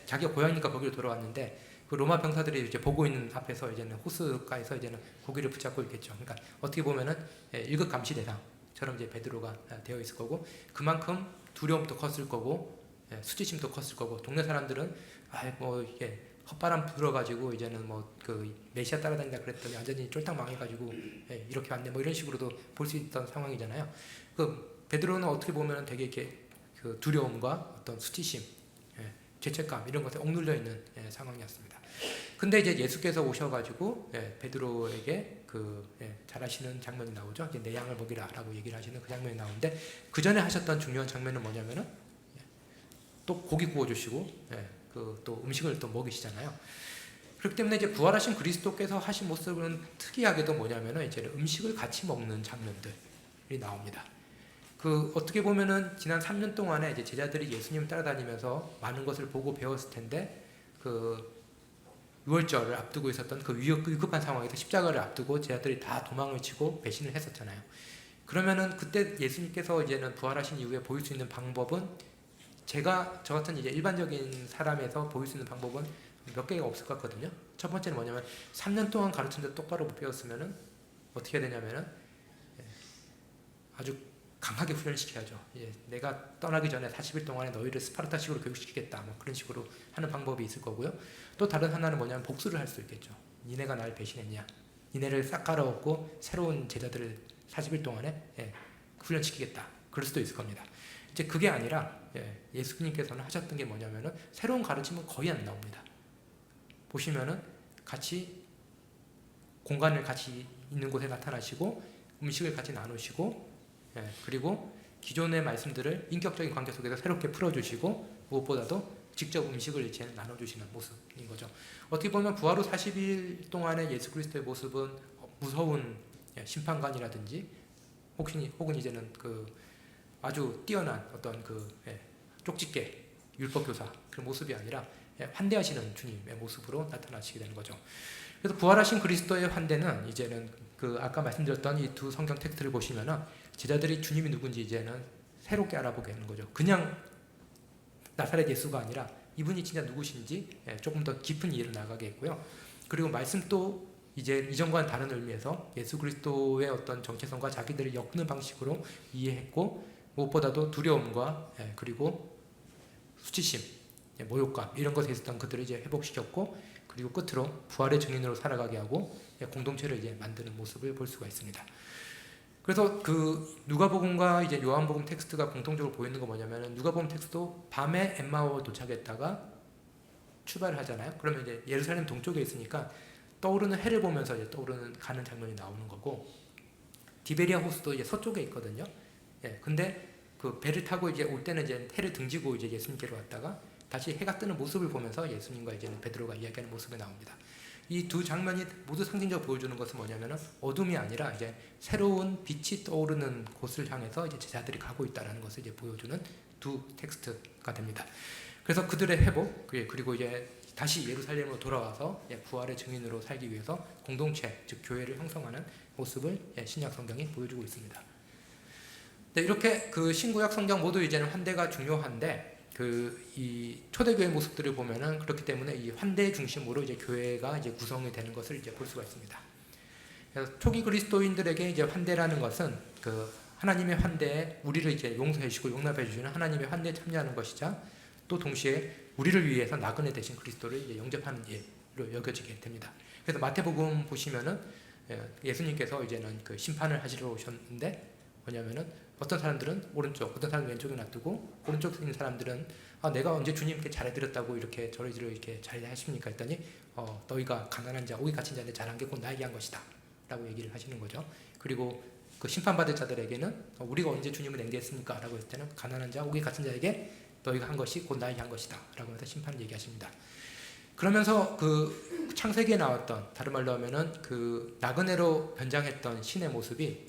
S1: 자기가 고향이니까 거기로 돌아왔는데 그 로마 병사들이 이제 보고 있는 앞에서 이제는 호수가에서 이제는 고기를 붙잡고 있겠죠. 그러니까 어떻게 보면은 1급 감시 대상처럼 이제 베드로가 되어 있을 거고, 그만큼 두려움도 컸을 거고, 수치심도 컸을 거고, 동네 사람들은 이게 헛바람 불어가지고 이제는 뭐 그 메시아 따라다닌다 그랬더니 완전히 쫄딱 망해가지고 이렇게 왔네 뭐 이런 식으로도 볼 수 있던 상황이잖아요. 그 베드로는 어떻게 보면 되게 이렇게 그 두려움과 어떤 수치심, 죄책감 이런 것에 억눌려 있는 상황이었습니다. 근데 이제 예수께서 오셔가지고 베드로에게 잘하시는 장면이 나오죠. 이제 내 양을 먹이라라고 얘기를 하시는 그 장면이 나오는데, 그 전에 하셨던 중요한 장면은 뭐냐면은 또 고기 구워주시고 또 음식을 또 먹이시잖아요. 그렇기 때문에 이제 부활하신 그리스도께서 하신 모습은 특이하게도 뭐냐면은 이제 음식을 같이 먹는 장면들이 나옵니다. 그 어떻게 보면은 지난 3년 동안에 이제 제자들이 예수님을 따라다니면서 많은 것을 보고 배웠을 텐데, 그 유월절을 앞두고 있었던 그 위급한 상황에서 십자가를 앞두고 제자들이 다 도망을 치고 배신을 했었잖아요. 그러면은 그때 예수님께서 이제는 부활하신 이후에 보일 수 있는 방법은, 저 같은 이제 일반적인 사람에서 보일 수 있는 방법은 몇 개가 없을 것 같거든요. 첫 번째는 뭐냐면 3년 동안 가르쳤는데 똑바로 못 배웠으면은 어떻게 해야 되냐면은 아주 강하게 훈련시켜야죠. 내가 떠나기 전에 40일 동안에 너희를 스파르타식으로 교육시키겠다. 뭐 그런 식으로 하는 방법이 있을 거고요. 또 다른 하나는 뭐냐면 복수를 할 수 있겠죠. 니네가 날 배신했냐. 니네를 싹 갈아엎고 새로운 제자들을 40일 동안에 훈련시키겠다. 그럴 수도 있을 겁니다. 이제 그게 아니라 예수님께서는 하셨던 게 뭐냐면은 새로운 가르침은 거의 안 나옵니다. 보시면은 같이 공간을 같이 있는 곳에 나타나시고 음식을 같이 나누시고 그리고 기존의 말씀들을 인격적인 관계 속에서 새롭게 풀어주시고 무엇보다도 직접 음식을 이제 나눠주시는 모습인 거죠. 어떻게 보면 부활 후 40일 동안의 예수 그리스도의 모습은 무서운 심판관이라든지 혹은 이제는 그 아주 뛰어난 어떤 쪽집게 율법교사 그런 모습이 아니라 환대하시는 주님의 모습으로 나타나시게 되는 거죠. 그래서 부활하신 그리스도의 환대는 이제는 그 아까 말씀드렸던 이 두 성경 텍스트를 보시면은 제자들이 주님이 누군지 이제는 새롭게 알아보게 하는 거죠. 그냥 나사렛 예수가 아니라 이분이 진짜 누구신지 조금 더 깊은 이해로 나가게 했고요. 그리고 말씀도 이제 이전과는 다른 의미에서 예수 그리스도의 어떤 정체성과 자기들을 엮는 방식으로 이해했고 무엇보다도 두려움과 그리고 수치심, 모욕감 이런 것에 있었던 그들을 이제 회복시켰고 그리고 끝으로 부활의 증인으로 살아가게 하고 공동체를 이제 만드는 모습을 볼 수가 있습니다. 그래서 그 누가복음과 이제 요한복음 텍스트가 공통적으로 보이는 거 뭐냐면은 누가복음 텍스트도 밤에 엠마오 도착했다가 출발을 하잖아요. 그러면 이제 예루살렘 동쪽에 있으니까 떠오르는 해를 보면서 이제 떠오르는 가는 장면이 나오는 거고 디베리아 호수도 이제 서쪽에 있거든요. 근데 그 배를 타고 이제 올 때는 이제 해를 등지고 이제 예수님께로 왔다가 다시 해가 뜨는 모습을 보면서 예수님과 이제는 베드로가 이야기하는 모습이 나옵니다. 이 두 장면이 모두 상징적으로 보여주는 것은 뭐냐면은 어둠이 아니라 이제 새로운 빛이 떠오르는 곳을 향해서 이제 제자들이 가고 있다라는 것을 이제 보여주는 두 텍스트가 됩니다. 그래서 그들의 회복 그리고 이제 다시 예루살렘으로 돌아와서 부활의 증인으로 살기 위해서 공동체 즉 교회를 형성하는 모습을 신약 성경이 보여주고 있습니다. 네, 이렇게 그 신구약 성경 모두 이제는 환대가 중요한데 이 초대교회 모습들을 보면은 그렇기 때문에 이 환대 중심으로 이제 교회가 이제 구성이 되는 것을 이제 볼 수가 있습니다. 그래서 초기 그리스도인들에게 이제 환대라는 것은 그 하나님의 환대에 우리를 이제 용서해 주시고 용납해 주시는 하나님의 환대에 참여하는 것이자 또 동시에 우리를 위해서 나그네 되신 그리스도를 이제 영접하는 예로 여겨지게 됩니다. 그래서 마태복음 보시면은 예수님께서 이제는 그 심판을 하시러 오셨는데 뭐냐면은 어떤 사람들은 오른쪽, 어떤 사람은 왼쪽에 놔두고 오른쪽에 있는 사람들은 내가 언제 주님께 잘해드렸다고 이렇게 저희들을 이렇게 잘하십니까 했더니 너희가 가난한 자, 오기 갇힌 자한테 잘한 게 곧 나에게 한 것이다 라고 얘기를 하시는 거죠. 그리고 그 심판받을 자들에게는 우리가 언제 주님을 냉대했습니까? 라고 했을 때는 가난한 자, 오기 갇힌 자에게 너희가 한 것이 곧 나에게 한 것이다 라고 해서 심판을 얘기하십니다. 그러면서 그 창세기에 나왔던 다른 말로 하면은 그 나그네로 변장했던 신의 모습이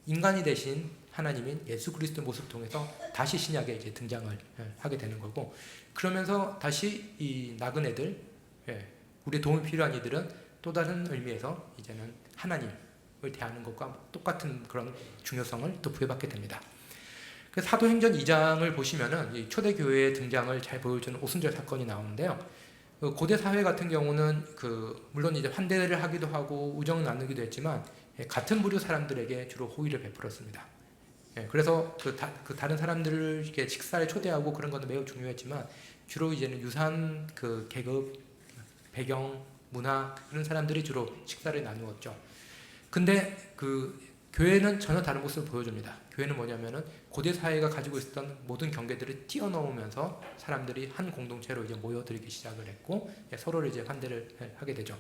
S1: 인간이 되신 하나님인 예수 그리스도의 모습을 통해서 다시 신약에 이제 등장을 하게 되는 거고 그러면서 다시 이 나그네들 우리 도움이 필요한 이들은 또 다른 의미에서 이제는 하나님을 대하는 것과 똑같은 그런 중요성을 또 부여받게 됩니다. 그래서 사도행전 2장을 보시면은 이 초대교회의 등장을 잘 보여주는 오순절 사건이 나오는데요. 고대 사회 같은 경우는 물론 이제 환대를 하기도 하고 우정 나누기도 했지만 같은 부류 사람들에게 주로 호의를 베풀었습니다. 그래서 다른 사람들을 이렇게 식사에 초대하고 그런 것도 매우 중요했지만 주로 이제는 유사한 그 계급, 배경, 문화 그런 사람들이 주로 식사를 나누었죠. 근데 그 교회는 전혀 다른 모습을 보여줍니다. 교회는 뭐냐면은 고대 사회가 가지고 있었던 모든 경계들을 뛰어넘으면서 사람들이 한 공동체로 이제 모여들기 시작을 했고 서로를 이제 환대를 하게 되죠.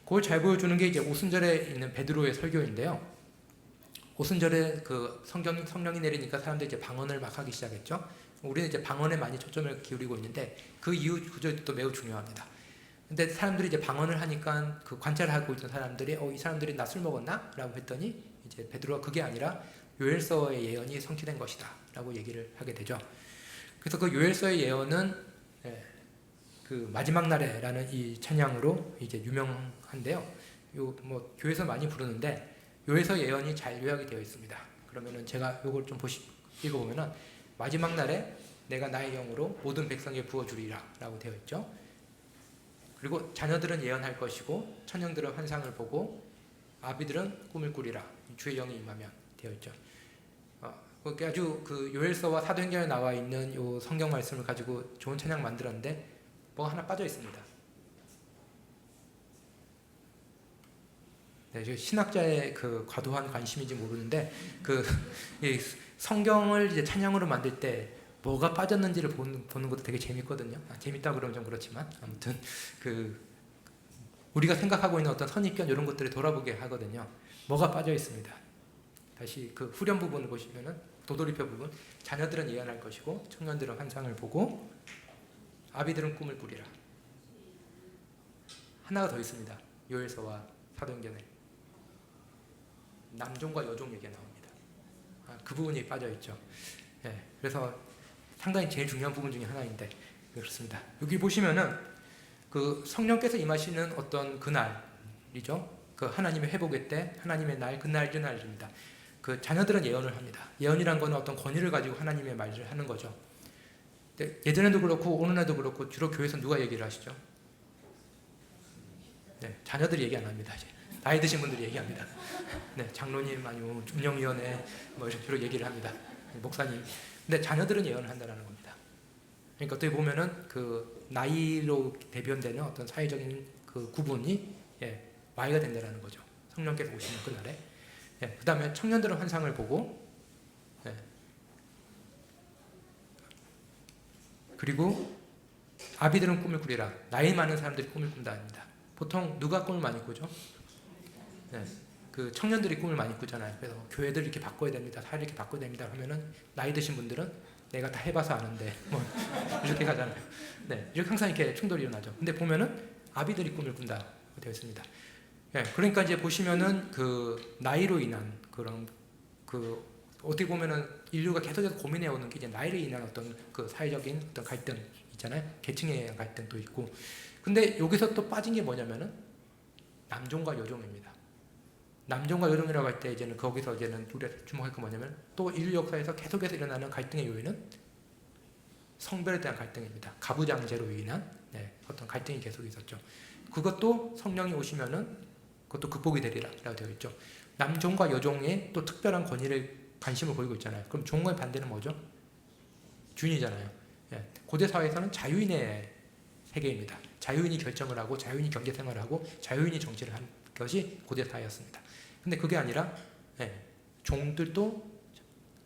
S1: 그걸 잘 보여주는 게 이제 오순절에 있는 베드로의 설교인데요. 오순절에 그 성령이 내리니까 사람들이 이제 방언을 막 하기 시작했죠. 우리는 이제 방언에 많이 초점을 기울이고 있는데 그 이유 구절도 매우 중요합니다. 근데 사람들이 이제 방언을 하니까 그 관찰하고 있던 사람들이 이 사람들이 나 술 먹었나? 라고 했더니 이제 베드로가 그게 아니라 요엘서의 예언이 성취된 것이다 라고 얘기를 하게 되죠. 그래서 그 요엘서의 예언은 그 마지막 날에라는 이 찬양으로 이제 유명한데요. 뭐 교회에서 많이 부르는데 요엘서 예언이 잘 요약이 되어 있습니다. 그러면은 제가 요걸 좀 읽어보면은 마지막 날에 내가 나의 영으로 모든 백성에 부어주리라 라고 되어 있죠. 그리고 자녀들은 예언할 것이고 처녀들은 환상을 보고 아비들은 꿈을 꾸리라 주의 영이 임하면 되어 있죠. 그게 아주 그 요엘서와 사도행전에 나와 있는 요 성경 말씀을 가지고 좋은 찬양 만들었는데 뭐가 하나 빠져 있습니다. 네, 신학자의 그 과도한 관심인지 모르는데 그 이 성경을 이제 찬양으로 만들 때 뭐가 빠졌는지를 보는 것도 되게 재밌거든요. 재밌다 그러면 좀 그렇지만 아무튼 그 우리가 생각하고 있는 어떤 선입견 이런 것들을 돌아보게 하거든요. 뭐가 빠져 있습니다. 다시 그 후렴 부분을 보시면은 도돌이표 부분, 자녀들은 예언할 것이고 청년들은 환상을 보고 아비들은 꿈을 꾸리라. 하나가 더 있습니다. 요엘서와 사도행전에 남종과 여종 얘기가 나옵니다. 그 부분이 빠져 있죠. 예, 그래서 상당히 제일 중요한 부분 중에 하나인데 그렇습니다. 여기 보시면은 그 성령께서 임하시는 어떤 그날이죠. 그 하나님의 회복의 때, 하나님의 날, 그날입니다. 그 자녀들은 예언을 합니다. 예언이란 거는 어떤 권위를 가지고 하나님의 말을 하는 거죠. 예전에도 그렇고 오늘날도 그렇고 주로 교회에서 누가 얘기를 하시죠? 네, 자녀들이 얘기 안 합니다. 이제 나이 드신 분들이 얘기합니다. 네, 장로님 아니면 운영위원회 뭐 이런 주로 얘기를 합니다. 목사님. 근데 자녀들은 예언을 한다는 겁니다. 그러니까 어떻게 보면은 그 나이로 대변되는 어떤 사회적인 그 구분이 와해가 된다는 거죠. 성령께서 오시는 그날에. 그 다음에 청년들은 환상을 보고 그리고 아비들은 꿈을 꾸리라. 나이 많은 사람들이 꿈을 꾼다 합니다. 보통 누가 꿈을 많이 꾸죠? 그 청년들이 꿈을 많이 꾸잖아요. 그래서 교회들 이렇게 바꿔야 됩니다. 사회를 이렇게 바꿔야 됩니다. 하면은 나이 드신 분들은 내가 다 해봐서 아는데 뭐 이렇게 가잖아요. 네, 이렇게 항상 이렇게 충돌이 일어나죠. 근데 보면은 아비들이 꿈을 꾼다 되어 있습니다. 그러니까 이제 보시면은 그 나이로 인한 그런 그 어떻게 보면은 인류가 계속해서 고민해 오는 게 이제 나이로 인한 어떤 그 사회적인 어떤 갈등 있잖아요. 계층에 의한 갈등도 있고. 근데 여기서 또 빠진 게 뭐냐면은 남종과 여종입니다. 남종과 여종이라고 할 때 이제는 거기서 이제는 우리가 주목할 건 뭐냐면 또 인류 역사에서 계속해서 일어나는 갈등의 요인은 성별에 대한 갈등입니다. 가부장제로 인한 어떤 갈등이 계속 있었죠. 그것도 성령이 오시면은 그것도 극복이 되리라라고 되어 있죠. 남종과 여종의 또 특별한 권위를 관심을 보이고 있잖아요. 그럼 종의 반대는 뭐죠? 주인이잖아요. 고대 사회에서는 자유인의 세계입니다. 자유인이 결정을 하고 자유인이 경제 생활을 하고 자유인이 정치를 한 것이 고대 사회였습니다. 근데 그게 아니라 종들도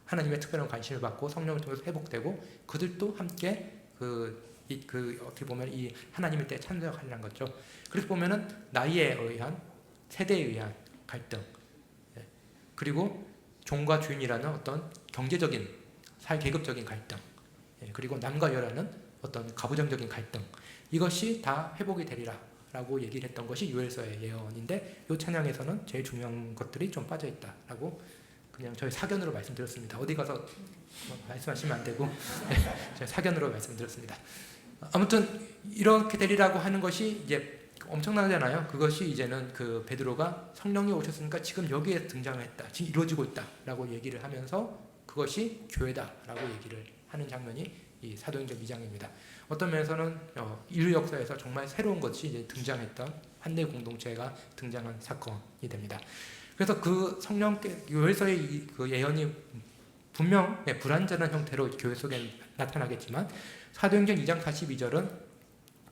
S1: 하나님의 특별한 관심을 받고 성령을 통해서 회복되고 그들도 함께 어떻게 보면 이 하나님의 때에 참석하리라는 거죠. 그래서 보면은 나이에 의한 세대에 의한 갈등 그리고 종과 주인이라는 어떤 경제적인 사회 계급적인 갈등 그리고 남과 여라는 어떤 가부장적인 갈등 이것이 다 회복이 되리라 라고 얘기를 했던 것이 요엘서의 예언인데 이 찬양에서는 제일 중요한 것들이 좀 빠져 있다라고 그냥 저희 사견으로 말씀드렸습니다. 어디 가서 말씀하시면 안 되고 저희 사견으로 말씀드렸습니다. 아무튼 이렇게 되리라고 하는 것이 이제 엄청나잖아요. 그것이 이제는 그 베드로가 성령이 오셨으니까 지금 여기에 등장했다. 지금 이루어지고 있다라고 얘기를 하면서 그것이 교회다라고 얘기를 하는 장면이 이 사도행전 2장입니다. 어떤 면에서는 인류 역사에서 정말 새로운 것이 이제 등장했던 환대 공동체가 등장한 사건이 됩니다. 그래서 그 성령께 요엘서의 그 예언이 분명 불완전한 형태로 교회 속에 나타나겠지만 사도행전 2장 42절은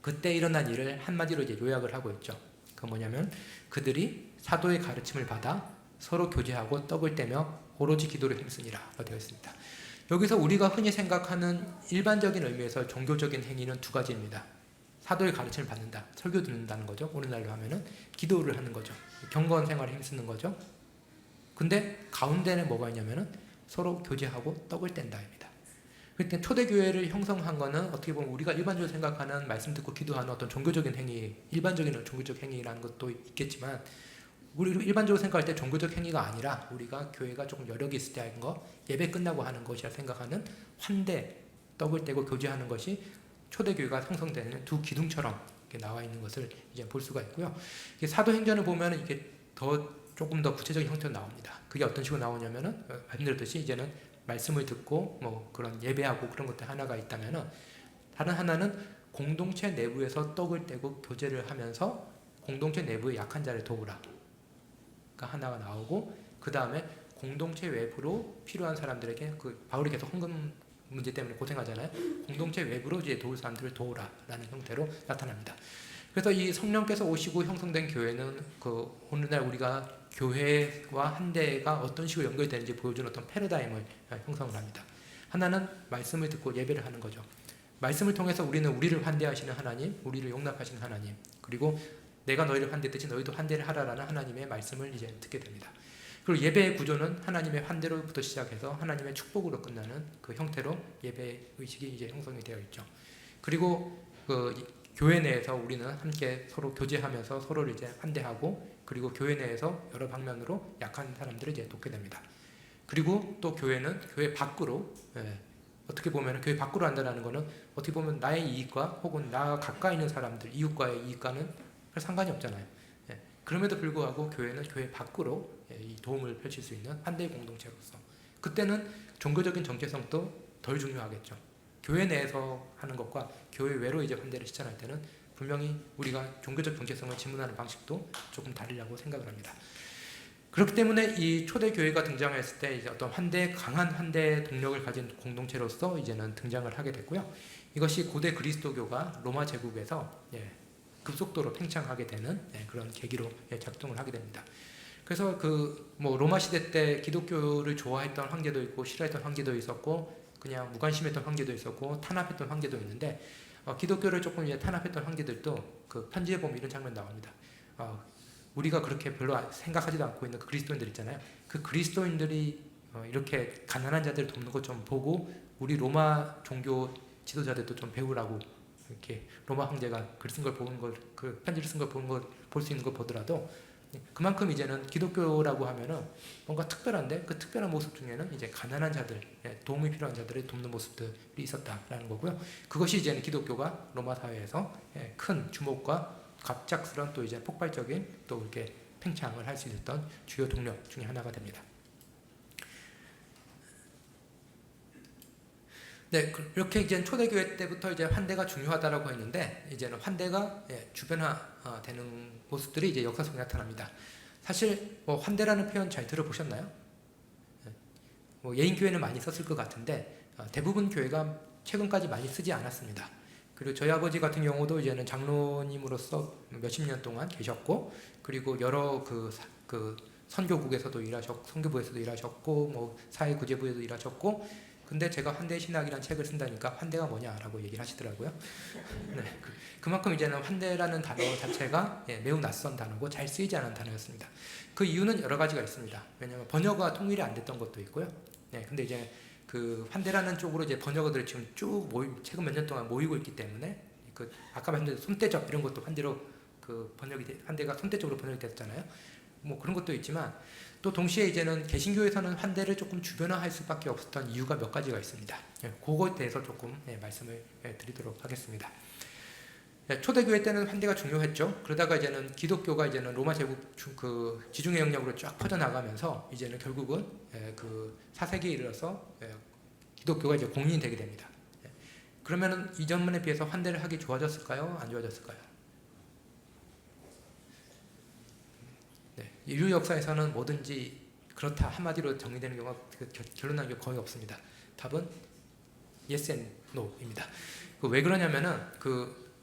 S1: 그때 일어난 일을 한마디로 이제 요약을 하고 있죠. 그 뭐냐면 그들이 사도의 가르침을 받아 서로 교제하고 떡을 떼며 오로지 기도를 힘쓰니라 되어 있습니다. 여기서 우리가 흔히 생각하는 일반적인 의미에서 종교적인 행위는 두 가지입니다. 사도의 가르침을 받는다, 설교 듣는다는 거죠. 오늘날로 하면은 기도를 하는 거죠. 경건 생활에 힘쓰는 거죠. 근데 가운데는 뭐가 있냐면은 서로 교제하고 떡을 뗀다입니다. 그때 초대교회를 형성한 거는 어떻게 보면 우리가 일반적으로 생각하는 말씀 듣고 기도하는 어떤 종교적인 행위, 일반적인 종교적 행위라는 것도 있겠지만 우리 일반적으로 생각할 때 종교적 행위가 아니라 우리가 교회가 조금 여력이 있을 때 하는 거, 예배 끝나고 하는 것이라 생각하는 환대, 떡을 떼고 교제하는 것이 초대교회가 형성되는 두 기둥처럼 이렇게 나와 있는 것을 이제 볼 수가 있고요. 사도행전을 보면 이게 조금 더 구체적인 형태로 나옵니다. 그게 어떤 식으로 나오냐면은 말씀드렸듯이 이제는 말씀을 듣고 뭐 그런 예배하고 그런 것들 하나가 있다면은 다른 하나는 공동체 내부에서 떡을 떼고 교제를 하면서 공동체 내부의 약한 자를 도우라. 하나가 나오고 그 다음에 공동체 외부로 필요한 사람들에게 그 바울이 계속 헌금 문제 때문에 고생하잖아요. 공동체 외부로 이제 도울 사람들을 도우라라는 형태로 나타납니다. 그래서 이 성령께서 오시고 형성된 교회는 그 오늘날 우리가 교회와 한대가 어떤 식으로 연결되는지 보여주는 어떤 패러다임을 형성을 합니다. 하나는 말씀을 듣고 예배를 하는 거죠. 말씀을 통해서 우리는 우리를 환대하시는 하나님, 우리를 용납하시는 하나님, 그리고 내가 너희를 환대했듯이 너희도 환대를 하라라는 하나님의 말씀을 이제 듣게 됩니다. 그리고 예배의 구조는 하나님의 환대로부터 시작해서 하나님의 축복으로 끝나는 그 형태로 예배 의식이 이제 형성이 되어 있죠. 그리고 그 교회 내에서 우리는 함께 서로 교제하면서 서로를 이제 환대하고, 그리고 교회 내에서 여러 방면으로 약한 사람들을 이제 돕게 됩니다. 그리고 또 교회는 교회 밖으로, 어떻게 보면 교회 밖으로 한다는 것은 어떻게 보면 나의 이익과 혹은 나와 가까이 있는 사람들, 이웃과의 이익과는 별 상관이 없잖아요. 그럼에도 불구하고 교회는 교회 밖으로 이 도움을 펼칠 수 있는 환대의 공동체로서, 그때는 종교적인 정체성도 덜 중요하겠죠. 교회 내에서 하는 것과 교회 외로 이제 환대를 실천할 때는 분명히 우리가 종교적 정체성을 질문하는 방식도 조금 다르려고 생각을 합니다. 그렇기 때문에 이 초대 교회가 등장했을 때 이제 어떤 강한 환대 동력을 가진 공동체로서 이제는 등장을 하게 됐고요. 이것이 고대 그리스도교가 로마 제국에서 급속도로 팽창하게 되는 그런 계기로 작동을 하게 됩니다. 그래서 로마 시대 때 기독교를 좋아했던 황제도 있고 싫어했던 황제도 있었고, 그냥 무관심했던 황제도 있었고, 탄압했던 황제도 있는데, 기독교를 조금 이제 탄압했던 황제들도 그 편지에 보면 이런 장면 나옵니다. 우리가 그렇게 별로 생각하지도 않고 있는 그 그리스도인들 있잖아요. 그 그리스도인들이 이렇게 가난한 자들을 돕는 것 좀 보고 우리 로마 종교 지도자들도 좀 배우라고, 이렇게 로마 황제가 글 쓴 걸 보는 걸, 그 편지를 쓴 걸 보는 걸 볼 수 있는 걸 보더라도 그만큼 이제는 기독교라고 하면은 뭔가 특별한데, 그 특별한 모습 중에는 이제 가난한 자들, 도움이 필요한 자들을 돕는 모습들이 있었다라는 거고요. 그것이 이제는 기독교가 로마 사회에서 큰 주목과 갑작스런 또 이제 폭발적인 또 이렇게 팽창을 할 수 있었던 주요 동력 중에 하나가 됩니다. 네, 이렇게 이제 초대교회 때부터 이제 환대가 중요하다라고 했는데, 이제는 환대가 주변화되는 모습들이 이제 역사 속에 나타납니다. 사실 환대라는 표현 잘 들어보셨나요? 예인교회는 많이 썼을 것 같은데 대부분 교회가 최근까지 많이 쓰지 않았습니다. 그리고 저희 아버지 같은 경우도 이제는 장로님으로서 몇십 년 동안 계셨고, 그리고 여러 그 선교국에서도 일하셨고, 선교부에서도 일하셨고, 사회구제부에도 일하셨고, 근데 제가 환대 신학이라는 책을 쓴다니까 환대가 뭐냐라고 얘기를 하시더라고요. 네, 그만큼 이제는 환대라는 단어 자체가 매우 낯선 단어고 잘 쓰이지 않은 단어였습니다. 그 이유는 여러 가지가 있습니다. 왜냐하면 번역어가 통일이 안 됐던 것도 있고요. 근데 이제 그 환대라는 쪽으로 이제 번역어들이 지금 쭉 최근 몇 년 동안 모이고 있기 때문에, 아까 말씀드린 손대접 이런 것도 환대로 환대가 손대적으로 번역이 됐잖아요. 그런 것도 있지만, 또 동시에 이제는 개신교에서는 환대를 조금 주변화할 수밖에 없었던 이유가 몇 가지가 있습니다. 그거에 대해서 조금 말씀을 드리도록 하겠습니다. 초대교회 때는 환대가 중요했죠. 그러다가 이제는 기독교가 이제는 로마 제국 지중해 영역으로 쫙 퍼져나가면서 이제는 결국은 4세기에 이르러서 기독교가 이제 공인이 되게 됩니다. 그러면은 이전에 비해서 환대를 하기 좋아졌을까요? 안 좋아졌을까요? 인류 역사에서는 뭐든지 그렇다 한마디로 정리되는 경우가 결론 나는 게 거의 없습니다. 답은 yes and no입니다. 왜 그러냐면은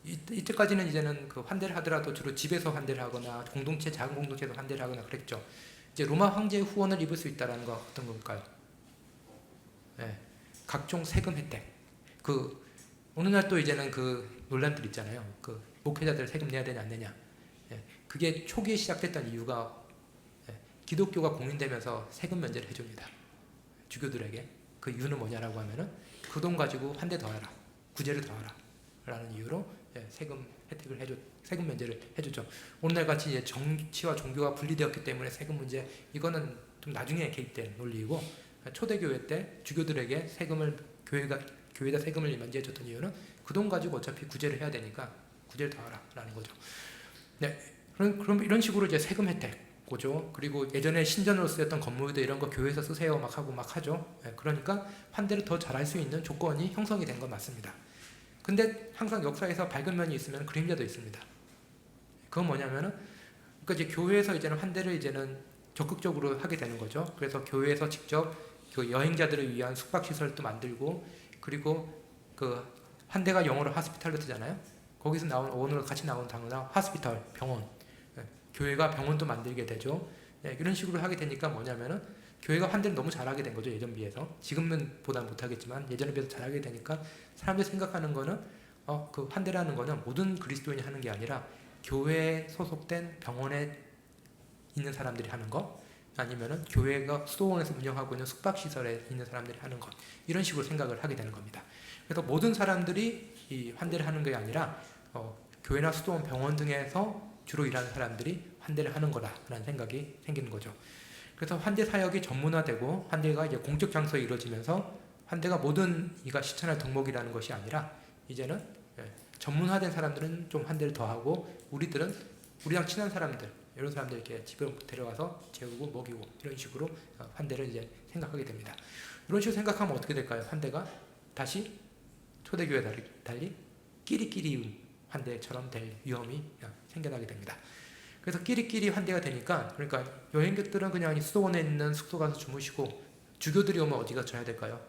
S1: 이때까지는 이제는 환대를 하더라도 주로 집에서 환대를 하거나 작은 공동체에서 환대를 하거나 그랬죠. 이제 로마 황제의 후원을 입을 수 있다라는 거 어떤 걸까요? 각종 세금 혜택. 어느 날 또 이제는 논란들 있잖아요. 목회자들 세금 내야 되냐 안 내냐. 그게 초기에 시작됐던 이유가 기독교가 공인되면서 세금 면제를 해줍니다. 주교들에게. 그 이유는 뭐냐라고 하면은 그 돈 가지고 한 대 더 해라. 구제를 더 하라. 라는 이유로 세금 혜택을 세금 면제를 해주죠. 오늘날 같이 이제 정치와 종교가 분리되었기 때문에 세금 문제, 이거는 좀 나중에 개입된 논리이고, 초대교회 때 주교들에게 교회에다 세금을 면제해줬던 이유는 그 돈 가지고 어차피 구제를 해야 되니까 구제를 더 하라. 라는 거죠. 네. 그럼 이런 식으로 이제 세금 혜택. 고죠. 그리고 예전에 신전으로 쓰였던 건물들 이런 거 교회에서 쓰세요 막 하죠. 그러니까 환대를 더 잘할 수 있는 조건이 형성이 된 건 맞습니다. 근데 항상 역사에서 밝은 면이 있으면 그림자도 있습니다. 그건 뭐냐면은, 이제 교회에서 이제는 환대를 이제는 적극적으로 하게 되는 거죠. 그래서 교회에서 직접 그 여행자들을 위한 숙박시설도 만들고, 그리고 그 환대가 영어로 하스피탈로 쓰잖아요. 거기서 나온 오늘 같이 나온 단어가 하스피탈, 병원. 교회가 병원도 만들게 되죠. 이런 식으로 하게 되니까 뭐냐면은 교회가 환대를 너무 잘하게 된 거죠. 예전 비해서. 지금은 보다 못하겠지만 예전에 비해서 잘하게 되니까 사람들이 생각하는 거는 그 환대라는 거는 모든 그리스도인이 하는 게 아니라 교회에 소속된 병원에 있는 사람들이 하는 거, 아니면은 교회가 수도원에서 운영하고 있는 숙박시설에 있는 사람들이 하는 것, 이런 식으로 생각을 하게 되는 겁니다. 그래서 모든 사람들이 이 환대를 하는 게 아니라 교회나 수도원, 병원 등에서 주로 일하는 사람들이 환대를 하는 거다라는 생각이 생기는 거죠. 그래서 환대 사역이 전문화되고 환대가 이제 공적 장소에 이루어지면서 환대가 모든 이가 실천할 덕목이라는 것이 아니라 이제는 전문화된 사람들은 좀 환대를 더 하고, 우리들은 우리랑 친한 사람들, 이런 사람들 이렇게 집에 데려와서 재우고 먹이고 이런 식으로 환대를 이제 생각하게 됩니다. 이런 식으로 생각하면 어떻게 될까요? 환대가 다시 초대교회 달리 끼리끼리 환대처럼 될 위험이 생겨나게 됩니다. 그래서 끼리끼리 환대가 되니까, 그러니까 여행객들은 그냥 수도원에 있는 숙소 가서 주무시고, 주교들이 오면 어디가 자야 될까요?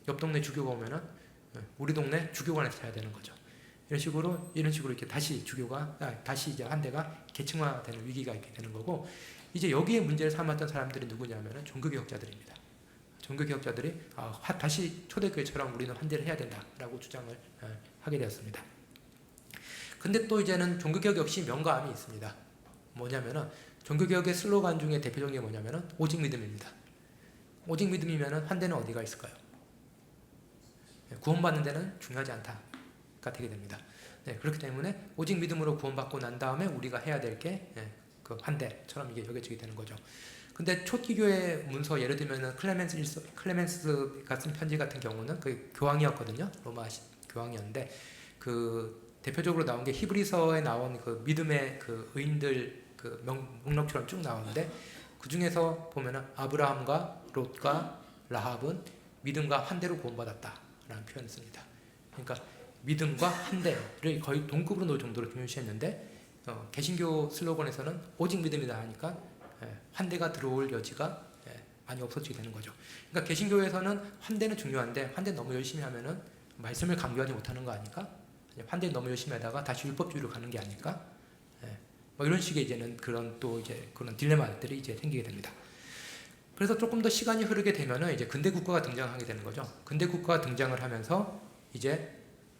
S1: 옆 동네 주교가 오면은 우리 동네 주교관에서 자야 되는 거죠. 이런 식으로 이렇게 다시 다시 이제 환대가 계층화되는 위기가 있게 되는 거고, 이제 여기에 문제를 삼았던 사람들이 누구냐면은 종교개혁자들입니다. 종교개혁자들이 다시 초대교회처럼 우리는 환대를 해야 된다라고 주장을 하게 되었습니다. 근데 또 이제는 종교개혁 역시 명가함이 있습니다. 뭐냐면은 종교개혁의 슬로건 중에 대표적인 게 뭐냐면은 오직 믿음입니다. 오직 믿음이면은 환대는 어디가 있을까요? 구원받는 데는 중요하지 않다가 되게 됩니다. 그렇기 때문에 오직 믿음으로 구원받고 난 다음에 우리가 해야 될 게 그 환대처럼 이게 여겨지게 되는 거죠. 근데 초기교회 문서, 예를 들면은 클레멘스가 쓴 편지 같은 경우는 그 교황이었거든요. 로마 교황이었는데, 그 대표적으로 나온 게 히브리서에 나온 그 믿음의 그 의인들 그 목록처럼 쭉 나오는데, 그 중에서 보면은 아브라함과 롯과 라합은 믿음과 환대로 구원받았다라는 표현을 씁니다. 그러니까 믿음과 환대를 거의 동급으로 놓을 정도로 중요시했는데, 개신교 슬로건에서는 오직 믿음이다 하니까 환대가 들어올 여지가 많이 없어지게 되는 거죠. 그러니까 개신교에서는 환대는 중요한데, 환대 너무 열심히 하면은 말씀을 강조하지 못하는 거 아닐까? 환대 너무 열심히 하다가 다시 율법주의로 가는 게 아닐까? 뭐 이런 식의 이제는 그런 딜레마들이 이제 생기게 됩니다. 그래서 조금 더 시간이 흐르게 되면은 이제 근대 국가가 등장하게 되는 거죠. 근대 국가가 등장을 하면서 이제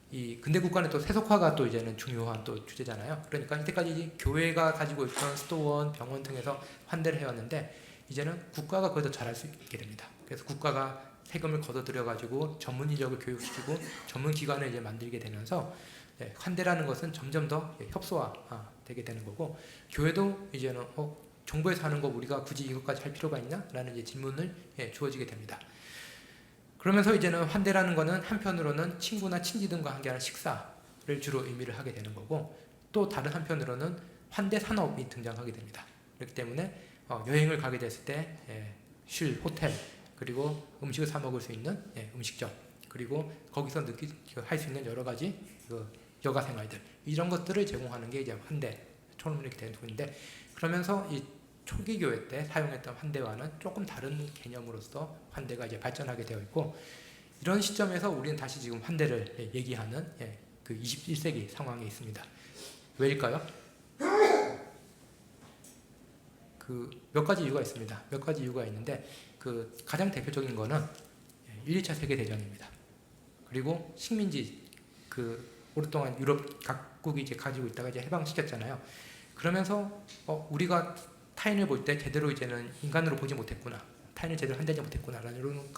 S1: 이 근대 국가는 또 세속화가 또 이제는 중요한 또 주제잖아요. 그러니까 이때까지 교회가 가지고 있던 수도원, 병원 등에서 환대를 해왔는데, 이제는 국가가 그걸 더 잘할 수 있게 됩니다. 그래서 국가가 세금을 걷어들여 가지고 전문 인력을 교육시키고 전문 기관을 이제 만들게 되면서 환대라는 것은 점점 더 협소화 되게 되는 거고, 교회도 이제는 정부에서 하는 거 우리가 굳이 이것까지 할 필요가 있나라는 이제 질문을 주어지게 됩니다. 그러면서 이제는 환대라는 것은 한편으로는 친구나 친지 등과 함께하는 식사를 주로 의미를 하게 되는 거고, 또 다른 한편으로는 환대 산업이 등장하게 됩니다. 그렇기 때문에 여행을 가게 됐을 때 쉴 호텔, 그리고 음식을 사 먹을 수 있는 음식점, 그리고 거기서 할 수 있는 여러 가지 여가 생활들, 이런 것들을 제공하는 게 이제 환대처럼 이렇게 되는 부분인데, 그러면서 이 초기 교회 때 사용했던 환대와는 조금 다른 개념으로서 환대가 이제 발전하게 되어 있고, 이런 시점에서 우리는 다시 지금 환대를 얘기하는 그 21세기 상황에 있습니다. 왜일까요? 그 몇 가지 이유가 있습니다. 몇 가지 이유가 있는데, 그 가장 대표적인 거는 1, 2차 세계 대전입니다. 그리고 식민지, 그 오랫동안 유럽 각국이 이제 가지고 있다가 이제 해방시켰잖아요. 그러면서 우리가 타인을 볼 때 제대로 이제는 인간으로 보지 못했구나, 타인을 제대로 한대지 못했구나라는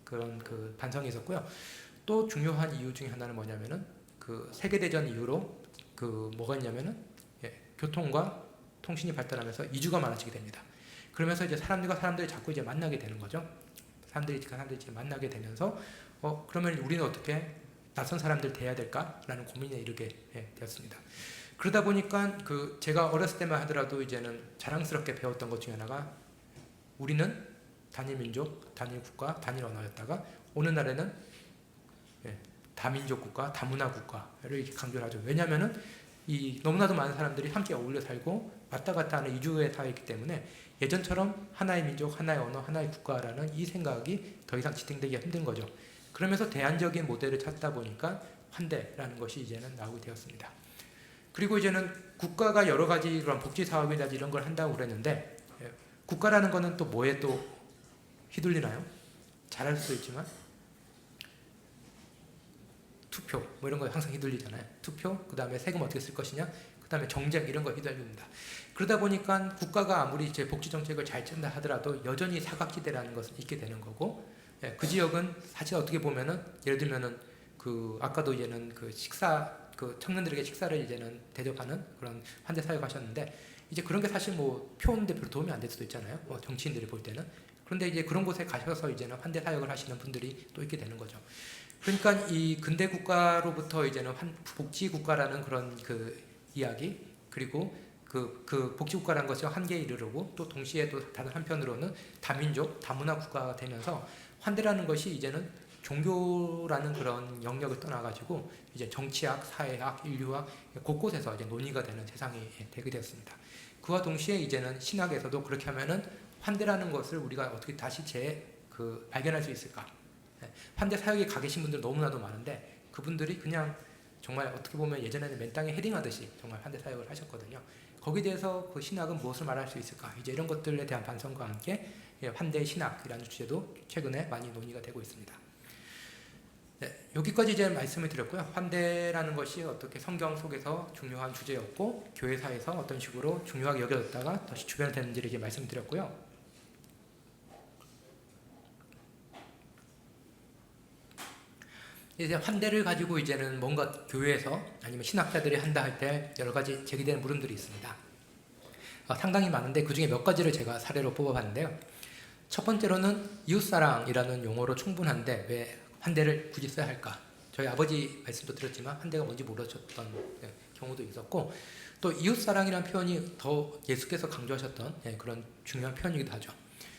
S1: 그런 그 반성이 있었고요. 또 중요한 이유 중에 하나는 뭐냐면은 그 세계 대전 이후로 그 뭐가 있냐면은 교통과 통신이 발달하면서 이주가 많아지게 됩니다. 그러면서 이제 사람들이 자꾸 이제 만나게 되는 거죠. 사람들이 이제 만나게 되면서 그러면 우리는 어떻게 낯선 사람들 대해야 될까라는 고민에 이르게 되었습니다. 그러다 보니까 그 제가 어렸을 때만 하더라도 이제는 자랑스럽게 배웠던 것 중에 하나가, 우리는 단일 민족, 단일 국가, 단일 언어였다가 어느 날에는 다민족 국가, 다문화 국가를 이렇게 강조를 하죠. 왜냐하면은 이 너무나도 많은 사람들이 함께 어울려 살고 왔다 갔다 하는 이주의 사회이기 때문에 예전처럼 하나의 민족, 하나의 언어, 하나의 국가라는 이 생각이 더 이상 지탱되기가 힘든 거죠. 그러면서 대안적인 모델을 찾다 보니까 환대라는 것이 이제는 나오게 되었습니다. 그리고 이제는 국가가 여러 가지 그런 복지 사업이라든지 이런 걸 한다고 그랬는데, 국가라는 거는 또 뭐에 또 휘둘리나요? 잘할 수도 있지만 투표 뭐 이런 거 항상 휘둘리잖아요. 투표, 그 다음에 세금 어떻게 쓸 것이냐, 그 다음에 정책 이런 거 휘둘립니다. 그러다 보니까 국가가 아무리 이제 복지 정책을 잘 짠다 하더라도 여전히 사각지대라는 것은 있게 되는 거고, 그 지역은 사실 어떻게 보면은 예를 들면은 그 아까도 이제는 그 식사 그 청년들에게 식사를 이제는 대접하는 그런 환대 사역 하셨는데, 이제 그런 게 사실 뭐 표현대 별로 도움이 안 될 수도 있잖아요. 뭐 정치인들이 볼 때는. 그런데 이제 그런 곳에 가셔서 이제는 환대 사역을 하시는 분들이 또 있게 되는 거죠. 그러니까 이 근대 국가로부터 이제는 복지 국가라는 그런 그 이야기, 그리고 그 복지 국가라는 것이 한계에 이르르고, 또 동시에 또 다른 한편으로는 다민족, 다문화 국가가 되면서 환대라는 것이 이제는 종교라는 그런 영역을 떠나가지고 이제 정치학, 사회학, 인류학 곳곳에서 이제 논의가 되는 세상이 되게 되었습니다. 그와 동시에 이제는 신학에서도 그렇게 하면은 환대라는 것을 우리가 어떻게 다시 발견할 수 있을까? 환대 사역에 가 계신 분들 너무나도 많은데, 그분들이 그냥 정말 어떻게 보면 예전에는 맨 땅에 헤딩하듯이 정말 환대 사역을 하셨거든요. 거기에 대해서 그 신학은 무엇을 말할 수 있을까? 이제 이런 것들에 대한 반성과 함께 환대 신학이라는 주제도 최근에 많이 논의가 되고 있습니다. 네, 여기까지 이제 말씀을 드렸고요. 환대라는 것이 어떻게 성경 속에서 중요한 주제였고, 교회사에서 어떤 식으로 중요하게 여겨졌다가 다시 주변되는지를 이제 말씀드렸고요. 이제 환대를 가지고 이제는 뭔가 교회에서 아니면 신학자들이 한다 할 때 여러 가지 제기되는 물음들이 있습니다. 상당히 많은데 그 중에 몇 가지를 제가 사례로 뽑아봤는데요. 첫 번째로는 이웃사랑이라는 용어로 충분한데 왜 환대를 굳이 써야 할까? 저희 아버지 말씀도 드렸지만 환대가 뭔지 모르셨던 경우도 있었고, 또 이웃사랑이라는 표현이 더 예수께서 강조하셨던 그런 중요한 표현이기도 하죠.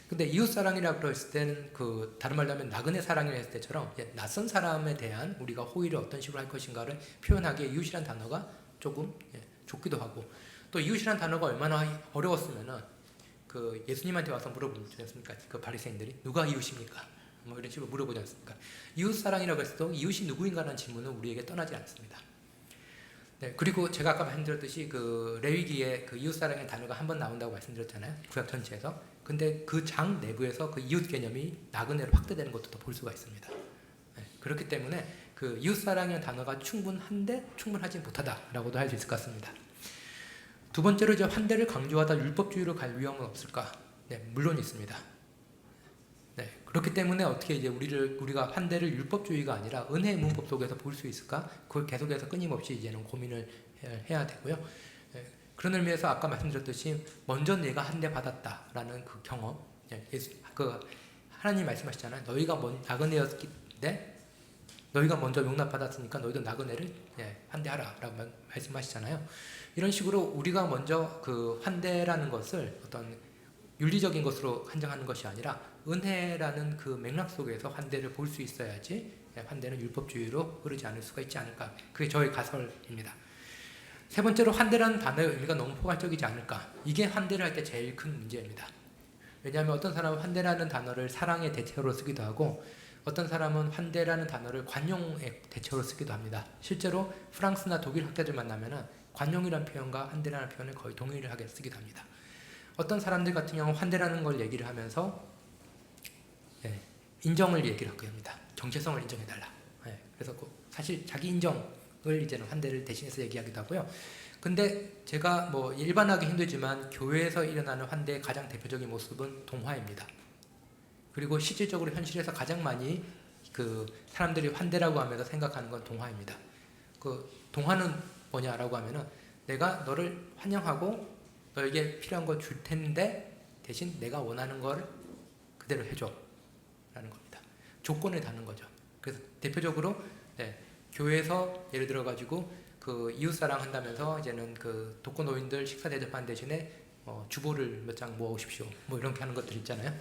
S1: 근데 이웃사랑이라고 했을 때는 그 다른 말로 하면 나그네 사랑이라 했을 때처럼 낯선 사람에 대한 우리가 호의를 어떤 식으로 할 것인가를 표현하기에 이웃이라는 단어가 조금 좁기도 하고, 또 이웃이라는 단어가 얼마나 어려웠으면은 그 예수님한테 와서 물어보지 않습니까? 그 바리새인들이 누가 이웃입니까? 뭐 이런 식으로 물어보지 않습니까? 이웃사랑이라고 했을 때 이웃이 누구인가라는 질문은 우리에게 떠나지 않습니다. 네, 그리고 제가 아까 말씀드렸듯이 그 레위기에 그 이웃사랑의 단어가 한 번 나온다고 말씀드렸잖아요. 구약 전체에서. 근데 그 장 내부에서 그 이웃 개념이 나그네로 확대되는 것도 더 볼 수가 있습니다. 네, 그렇기 때문에 그 이웃사랑이라는 단어가 충분한데 충분하지 못하다라고도 할 수 있을 것 같습니다. 두 번째로 이제 환대를 강조하다 율법주의로 갈 위험은 없을까? 네, 물론 있습니다. 네, 그렇기 때문에 어떻게 이제 우리가 환대를 율법주의가 아니라 은혜의 문법 속에서 볼 수 있을까? 그걸 계속해서 끊임없이 이제는 고민을 해야 되고요. 그런 의미에서 아까 말씀드렸듯이 먼저 내가 환대 받았다라는 그 경험, 그 하나님 말씀하시잖아요. 너희가 나그네였기 때 너희가 먼저 용납받았으니까 너희도 나그네를 환대하라라고 말씀하시잖아요. 이런 식으로 우리가 먼저 그 환대라는 것을 어떤 윤리적인 것으로 한정하는 것이 아니라 은혜라는 그 맥락 속에서 환대를 볼 수 있어야지 환대는 율법주의로 흐르지 않을 수가 있지 않을까. 그게 저의 가설입니다. 세 번째로 환대라는 단어의 의미가 너무 포괄적이지 않을까. 이게 환대를 할 때 제일 큰 문제입니다. 왜냐하면 어떤 사람은 환대라는 단어를 사랑의 대체어로 쓰기도 하고, 어떤 사람은 환대라는 단어를 관용의 대체어로 쓰기도 합니다. 실제로 프랑스나 독일 학자들 만나면은 관용이라는 표현과 환대라는 표현을 거의 동일을 하게 쓰기도 합니다. 어떤 사람들 같은 경우는 환대라는 걸 얘기를 하면서 인정을 얘기를 하고 합니다. 정체성을 인정해달라. 그래서 사실 자기 인정을 이제는 환대를 대신해서 얘기하기도 하고요. 근데 제가 뭐 일반하기 힘들지만 교회에서 일어나는 환대의 가장 대표적인 모습은 동화입니다. 그리고 실질적으로 현실에서 가장 많이 그 사람들이 환대라고 하면서 생각하는 건 동화입니다. 그 동화는 뭐냐라고 하면은 내가 너를 환영하고 너에게 필요한 걸 줄 텐데 대신 내가 원하는 걸 그대로 해줘 라는 겁니다. 조건을 다는 거죠. 그래서 대표적으로 교회에서 예를 들어 가지고 그 이웃사랑 한다면서 이제는 그 독거노인들 식사 대접하는 대신에 주보를 몇 장 모아 오십시오 뭐 이렇게 하는 것들 있잖아요.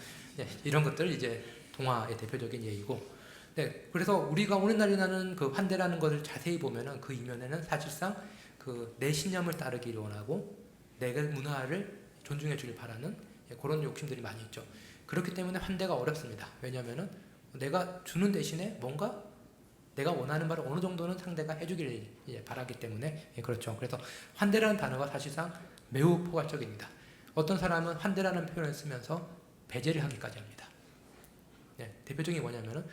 S1: 이런 것들 이제 동화의 대표적인 예이고, 네, 그래서 우리가 오늘날에 나는 그 환대라는 것을 자세히 보면은 그 이면에는 사실상 그 내 신념을 따르기를 원하고 내 문화를 존중해 주길 바라는 그런 욕심들이 많이 있죠. 그렇기 때문에 환대가 어렵습니다. 왜냐하면은 내가 주는 대신에 뭔가 내가 원하는 바를 어느 정도는 상대가 해주기를 바라기 때문에 그렇죠. 그래서 환대라는 단어가 사실상 매우 포괄적입니다. 어떤 사람은 환대라는 표현을 쓰면서 배제를 하기까지 합니다. 네, 대표적인 게 뭐냐면은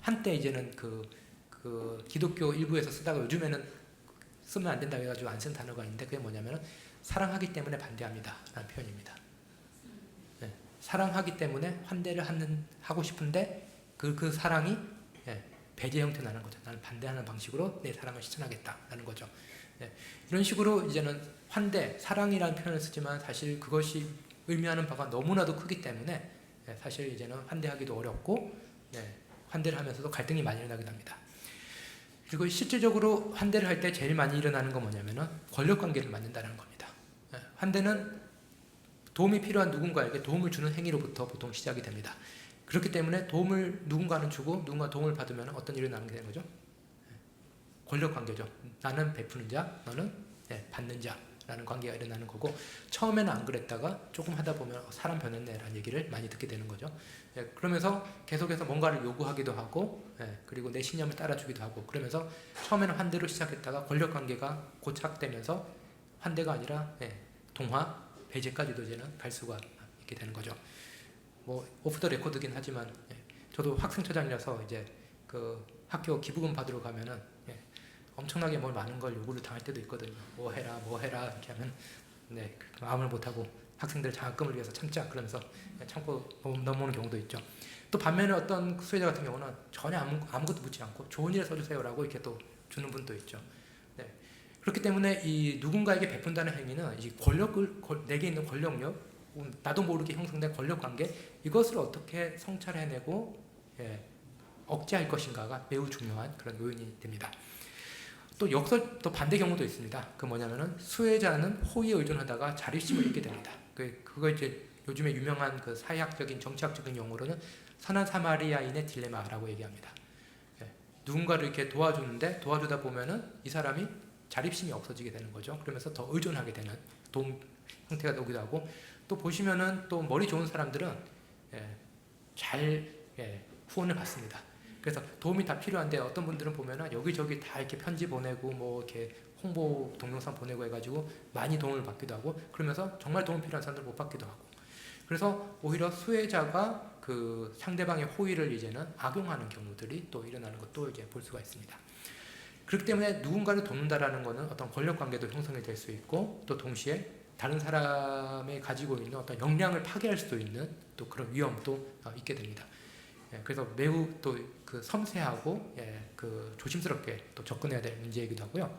S1: 한때 이제는 그 기독교 일부에서 쓰다가 요즘에는 쓰면 안 된다 해가지고 안 쓴 단어가 있는데 그게 뭐냐면은 사랑하기 때문에 반대합니다 라는 표현입니다. 네, 사랑하기 때문에 환대를 하고 싶은데 그 사랑이 배제 형태 나는 거죠. 나는 반대하는 방식으로 내 사랑을 실천하겠다라는 거죠. 네, 이런 식으로 이제는 환대, 사랑이라는 표현을 쓰지만 사실 그것이 의미하는 바가 너무나도 크기 때문에 사실 이제는 환대하기도 어렵고 환대를 하면서도 갈등이 많이 일어나기도 합니다. 그리고 실질적으로 환대를 할 때 제일 많이 일어나는 건 뭐냐면은 권력관계를 만든다는 겁니다. 환대는 도움이 필요한 누군가에게 도움을 주는 행위로부터 보통 시작이 됩니다. 그렇기 때문에 도움을 누군가는 주고 누군가 도움을 받으면 어떤 일이 나는 게 되는 거죠? 권력관계죠. 나는 베푸는 자, 너는 받는 자라는 관계가 일어나는 거고 처음에는 안 그랬다가 조금 하다 보면 사람 변했네라는 얘기를 많이 듣게 되는 거죠. 그러면서 계속해서 뭔가를 요구하기도 하고 그리고 내 신념을 따라주기도 하고 그러면서 처음에는 환대로 시작했다가 권력관계가 고착되면서 환대가 아니라 동화, 배제까지도 이제는 갈 수가 있게 되는 거죠. 뭐 오프 더 레코드긴 하지만 저도 학생처장이라서 이제 그 학교 기부금 받으러 가면은 엄청나게 뭘 많은 걸 요구를 당할 때도 있거든요. 뭐 해라 이렇게 하면 마음을 못 하고 학생들 장학금을 위해서 참자 그러면서 참고 넘어오는 경우도 있죠. 또 반면에 어떤 수혜자 같은 경우는 전혀 아무것도 묻지 않고 좋은 일에 써주세요라고 이렇게 또 주는 분도 있죠. 그렇기 때문에 이 누군가에게 베푼다는 행위는 이 내게 있는 권력력, 나도 모르게 형성된 권력관계 이것을 어떻게 성찰해내고 억제할 것인가가 매우 중요한 그런 요인이 됩니다. 또 반대 경우도 있습니다. 그 뭐냐면은 수혜자는 호의에 의존하다가 자립심을 잃게 됩니다. 그거 이제 요즘에 유명한 그 사회학적인 정치학적인 용어로는 선한 사마리아인의 딜레마라고 얘기합니다. 누군가를 이렇게 도와주다 보면은 이 사람이 자립심이 없어지게 되는 거죠. 그러면서 더 의존하게 되는 도움 형태가 오기도 하고 또 보시면은 또 머리 좋은 사람들은 잘 후원을 받습니다. 그래서 도움이 다 필요한데 어떤 분들은 보면은 여기저기 다 이렇게 편지 보내고 뭐 이렇게 홍보 동영상 보내고 해가지고 많이 도움을 받기도 하고 그러면서 정말 도움 필요한 사람들 못 받기도 하고 그래서 오히려 수혜자가 그 상대방의 호의를 이제는 악용하는 경우들이 또 일어나는 것도 이제 볼 수가 있습니다. 그렇기 때문에 누군가를 돕는다라는 것은 어떤 권력 관계도 형성이 될 수 있고 또 동시에 다른 사람이 가지고 있는 어떤 역량을 파괴할 수도 있는 또 그런 위험도 있게 됩니다. 그래서 매우 또 그 섬세하고 그 조심스럽게 또 접근해야 될 문제이기도 하고요.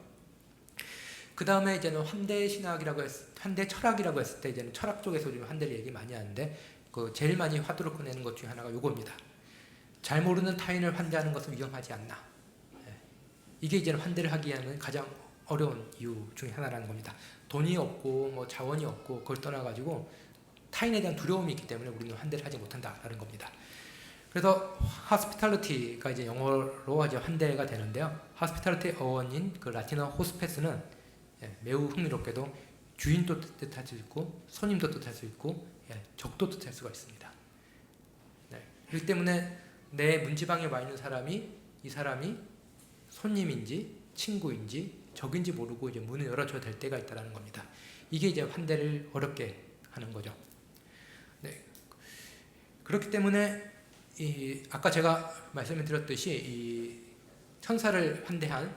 S1: 그 다음에 이제는 환대 철학이라고 했을 때 이제는 철학 쪽에서 좀 환대를 얘기 많이 하는데 그 제일 많이 화두를 꺼내는 것 중에 하나가 요겁니다. 잘 모르는 타인을 환대하는 것은 위험하지 않나. 이게 이제는 환대를 하기에는 가장 어려운 이유 중에 하나라는 겁니다. 돈이 없고 뭐 자원이 없고 그걸 떠나가지고 타인에 대한 두려움이 있기 때문에 우리는 환대를 하지 못한다라는 겁니다. 그래서 hospitality가 이제 영어로 이제 환대가 되는데요. hospitality 어원인 그 라틴어 호스페스는 매우 흥미롭게도 주인도 뜻할 수 있고 손님도 뜻할 수 있고 적도 뜻할 수가 있습니다. 그렇기 때문에 내 문지방에 와 있는 이 사람이 손님인지 친구인지 적인지 모르고 이제 문을 열어줘야 될 때가 있다는 겁니다. 이게 이제 환대를 어렵게 하는 거죠. 그렇기 때문에 아까 제가 말씀을 드렸듯이 이 천사를 환대한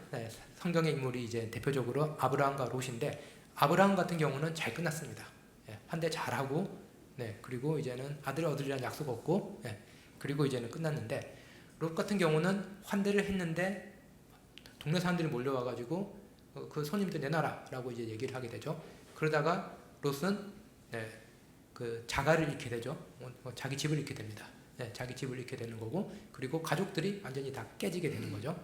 S1: 성경의 인물이 이제 대표적으로 아브라함과 롯인데 아브라함 같은 경우는 잘 끝났습니다. 환대 잘하고 그리고 이제는 아들 얻으리라는 약속 없고 그리고 이제는 끝났는데 롯 같은 경우는 환대를 했는데 동네 사람들이 몰려와가지고 그 손님들 내놔라라고 이제 얘기를 하게 되죠. 그러다가 롯은 그 자가를 잃게 되죠. 자기 집을 잃게 됩니다. 자기 집을 잃게 되는 거고 그리고 가족들이 완전히 다 깨지게 되는 거죠.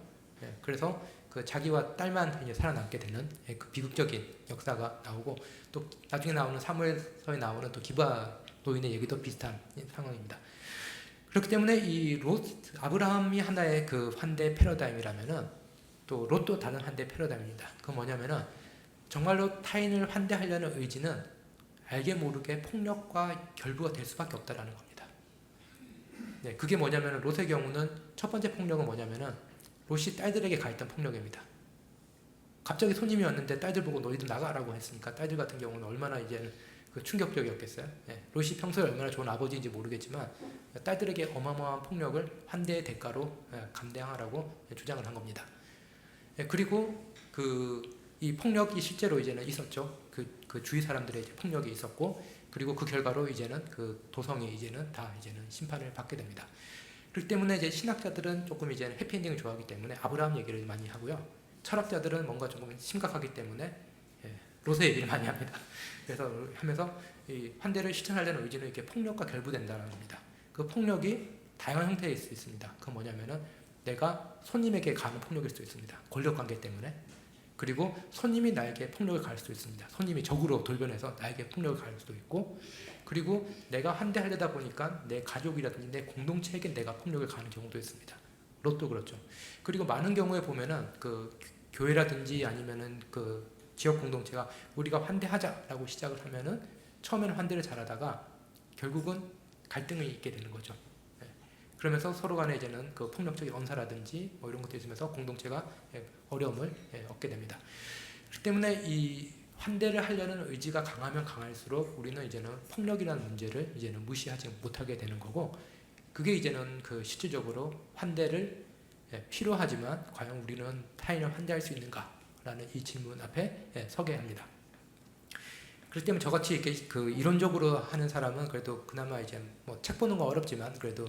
S1: 그래서 그 자기와 딸만 이제 살아남게 되는 그 비극적인 역사가 나오고 또 나중에 나오는 사무엘서에 나오는 또 기브아 노인의 얘기도 비슷한 상황입니다. 그렇기 때문에 이 아브라함이 하나의 그 환대 패러다임이라면은 또 롯도 다른 환대 패러다임입니다. 그건 뭐냐면은 정말로 타인을 환대하려는 의지는 알게 모르게 폭력과 결부가 될 수밖에 없다라는 겁니다. 네, 그게 뭐냐면은 롯의 경우는 첫 번째 폭력은 뭐냐면은 롯이 딸들에게 가했던 폭력입니다. 갑자기 손님이 왔는데 딸들 보고 너희들 나가라고 했으니까 딸들 같은 경우는 얼마나 이제는 그 충격적이었겠어요. 예, 롯이 평소에 얼마나 좋은 아버지인지 모르겠지만 딸들에게 어마어마한 폭력을 환대의 대가로 감당하라고 주장을 한 겁니다. 예, 그리고 이 폭력이 실제로 이제는 있었죠. 그 주위 사람들의 이제 폭력이 있었고, 그리고 그 결과로 이제는 그 도성이 이제는 심판을 받게 됩니다. 그렇기 때문에 이제 신학자들은 조금 이제 해피엔딩을 좋아하기 때문에 아브라함 얘기를 많이 하고요. 철학자들은 뭔가 조금 심각하기 때문에 롯의 얘기를 많이 합니다. 그래서 하면서 이 환대를 실천하려는 의지는 이렇게 폭력과 결부된다는 겁니다. 그 폭력이 다양한 형태일 수 있습니다. 그건 뭐냐면은 내가 손님에게 가하는 폭력일 수 있습니다. 권력 관계 때문에. 그리고 손님이 나에게 폭력을 가할 수도 있습니다. 손님이 적으로 돌변해서 나에게 폭력을 가할 수도 있고, 그리고 내가 환대하려다 보니까 내 가족이라든지 내 공동체에게 내가 폭력을 가하는 경우도 있습니다. 롯도 그렇죠. 그리고 많은 경우에 보면은 그 교회라든지 아니면은 그 지역 공동체가 우리가 환대하자라고 시작을 하면은 처음에는 환대를 잘하다가 결국은 갈등이 있게 되는 거죠. 그러면서 서로 간에 이제는 그 폭력적인 언사라든지 뭐 이런 것들이 있으면서 공동체가 어려움을 얻게 됩니다. 그렇기 때문에 이 환대를 하려는 의지가 강하면 강할수록 우리는 이제는 폭력이라는 문제를 이제는 무시하지 못하게 되는 거고, 그게 이제는 그 실질적으로 환대를 필요하지만 과연 우리는 타인을 환대할 수 있는가라는 이 질문 앞에 서게 합니다. 그렇기 때문에 저같이 이렇게 그 이론적으로 하는 사람은 그래도 그나마 이제 뭐 책 보는 건 어렵지만 그래도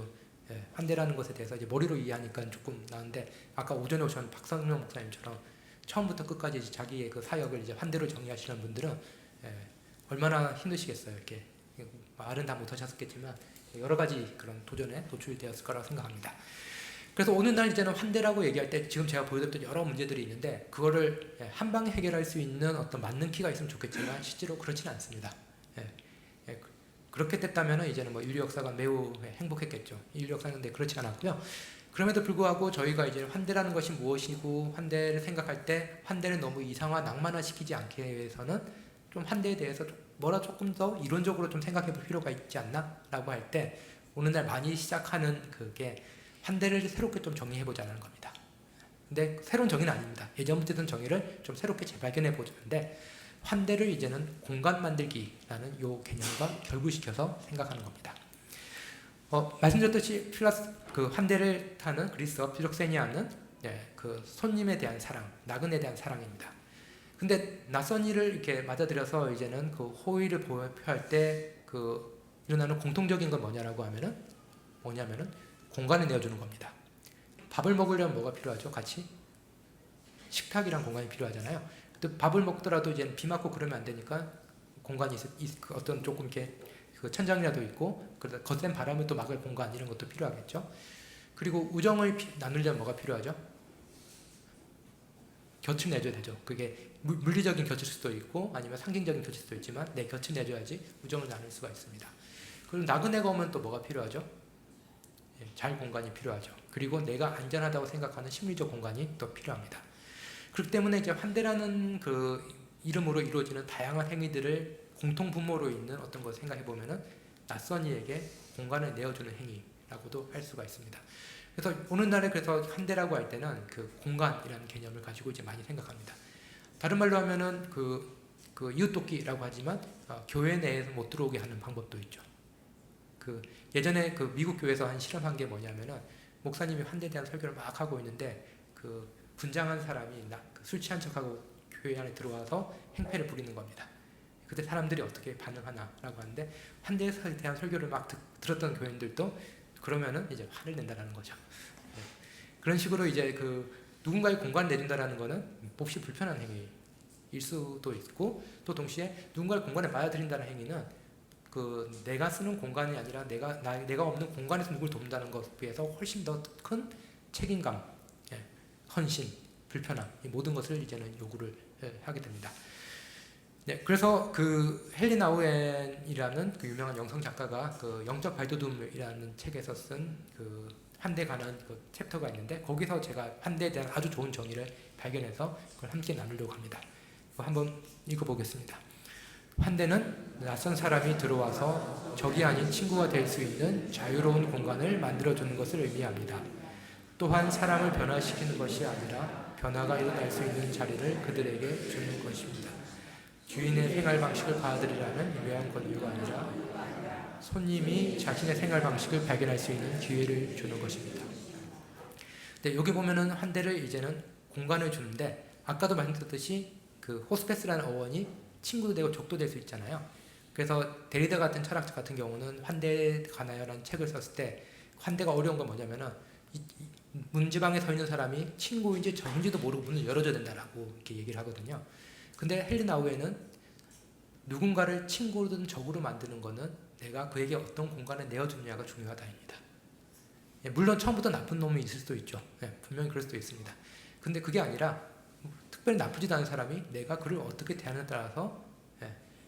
S1: 환대라는 것에 대해서 이제 머리로 이해하니까 조금 나은데, 아까 오전에 오신 박성명 목사님처럼 처음부터 끝까지 자기의 그 사역을 이제 환대로 정의하시는 분들은 얼마나 힘드시겠어요. 이렇게 말은 다 못하셨겠지만 여러 가지 그런 도전에 노출되었을 거라고 생각합니다. 그래서 오늘날 이제는 환대라고 얘기할 때 지금 제가 보여드렸던 여러 문제들이 있는데 그거를 한 방에 해결할 수 있는 어떤 맞는 키가 있으면 좋겠지만 실제로 그렇지는 않습니다. 그렇게 됐다면 이제는 뭐 인류 역사가 매우 행복했겠죠. 인류 역사는 근데 그렇지 않았고요. 그럼에도 불구하고 저희가 이제 환대라는 것이 무엇이고 환대를 생각할 때 환대를 너무 이상화 낭만화 시키지 않기 위해서는 좀 환대에 대해서 뭐라 조금 더 이론적으로 좀 생각해 볼 필요가 있지 않나 라고 할 때 오늘날 많이 시작하는 그게 환대를 새롭게 좀 정의해 보자는 겁니다. 근데 새로운 정의는 아닙니다. 예전부터 있던 정의를 좀 새롭게 재발견해 보자는데, 환대를 이제는 공간 만들기라는 요 개념과 결부시켜서 생각하는 겁니다. 말씀드렸듯이 그 환대를 타는 그리스어 필록세니아는 그 손님에 대한 사랑, 나그네에 대한 사랑입니다. 근데 낯선 이를 이렇게 맞아들여서 이제는 그 호의를 표할 때 그 일어나는 공통적인 건 뭐냐면은 공간을 내어주는 겁니다. 밥을 먹으려면 뭐가 필요하죠? 같이 식탁이란 공간이 필요하잖아요. 또 밥을 먹더라도 이제 비 맞고 그러면 안 되니까 공간이 어떤 조금 이렇게 그 천장이라도 있고, 그래서 거센 바람을 또 막을 공간 이런 것도 필요하겠죠. 그리고 우정을 나누려면 뭐가 필요하죠? 곁을 내줘야 되죠. 그게 물리적인 곁일 수도 있고 아니면 상징적인 곁일 수도 있지만 내 곁을 내줘야지 우정을 나눌 수가 있습니다. 그리고 나그네가 오면 또 뭐가 필요하죠? 잘 공간이 필요하죠. 그리고 내가 안전하다고 생각하는 심리적 공간이 또 필요합니다. 그렇기 때문에 이제 환대라는 그 이름으로 이루어지는 다양한 행위들을 공통 분모로 있는 어떤 것을 생각해 보면은 낯선 이에게 공간을 내어주는 행위라고도 할 수가 있습니다. 그래서 오늘날에 그래서 환대라고 할 때는 그 공간이라는 개념을 가지고 이제 많이 생각합니다. 다른 말로 하면은 그 이웃돕기라고 하지만 교회 내에서 못 들어오게 하는 방법도 있죠. 그 예전에 그 미국 교회에서 한 실험한 게 뭐냐면은 목사님이 환대에 대한 설교를 막 하고 있는데 그 분장한 사람이 술 취한 척하고 교회 안에 들어와서 행패를 부리는 겁니다. 그때 사람들이 어떻게 반응하나라고 하는데, 환대에 대한 설교를 막 들었던 교인들도 그러면은 이제 화를 낸다라는 거죠. 그런 식으로 이제 그 누군가의 공간을 내준다라는 거는 몹시 불편한 행위일 수도 있고, 또 동시에 누군가의 공간을 받아들인다는 행위는 그 내가 쓰는 공간이 아니라 내가 없는 공간에서 누굴 돕는다는 것에 비해서 훨씬 더 큰 책임감, 헌신, 불편함, 이 모든 것을 이제는 요구를 하게 됩니다. 네, 그래서 그 헨리 나우엔이라는 그 유명한 영성 작가가 그 영적 발돋움이라는 책에서 쓴 그 환대에 관한 그 챕터가 있는데 거기서 제가 환대에 대한 아주 좋은 정의를 발견해서 그걸 함께 나누려고 합니다. 한번 읽어보겠습니다. 환대는 낯선 사람이 들어와서 적이 아닌 친구가 될 수 있는 자유로운 공간을 만들어주는 것을 의미합니다. 또한 사람을 변화시키는 것이 아니라 변화가 일어날 수 있는 자리를 그들에게 주는 것입니다. 주인의 생활 방식을 받아들이라는 유명한 권유가 아니라 손님이 자신의 생활 방식을 발견할 수 있는 기회를 주는 것입니다. 근데 여기 보면은 환대를 이제는 공간을 주는데 아까도 말씀드렸듯이 그 호스페스라는 어원이 친구도 되고 적도 될 수 있잖아요. 그래서 데리다 같은 철학자 같은 경우는 환대에 관하여라는 책을 썼을 때 환대가 어려운 건 뭐냐면은 이 문지방에 서 있는 사람이 친구인지 적인지도 모르고 문을 열어줘야 된다라고 이렇게 얘기를 하거든요. 근데 헨리 나우엔은 누군가를 친구든 적으로 만드는 거는 내가 그에게 어떤 공간을 내어주느냐가 중요하다입니다. 물론 처음부터 나쁜 놈이 있을 수도 있죠. 분명히 그럴 수도 있습니다. 근데 그게 아니라 특별히 나쁘지도 않은 사람이 내가 그를 어떻게 대하느냐에 따라서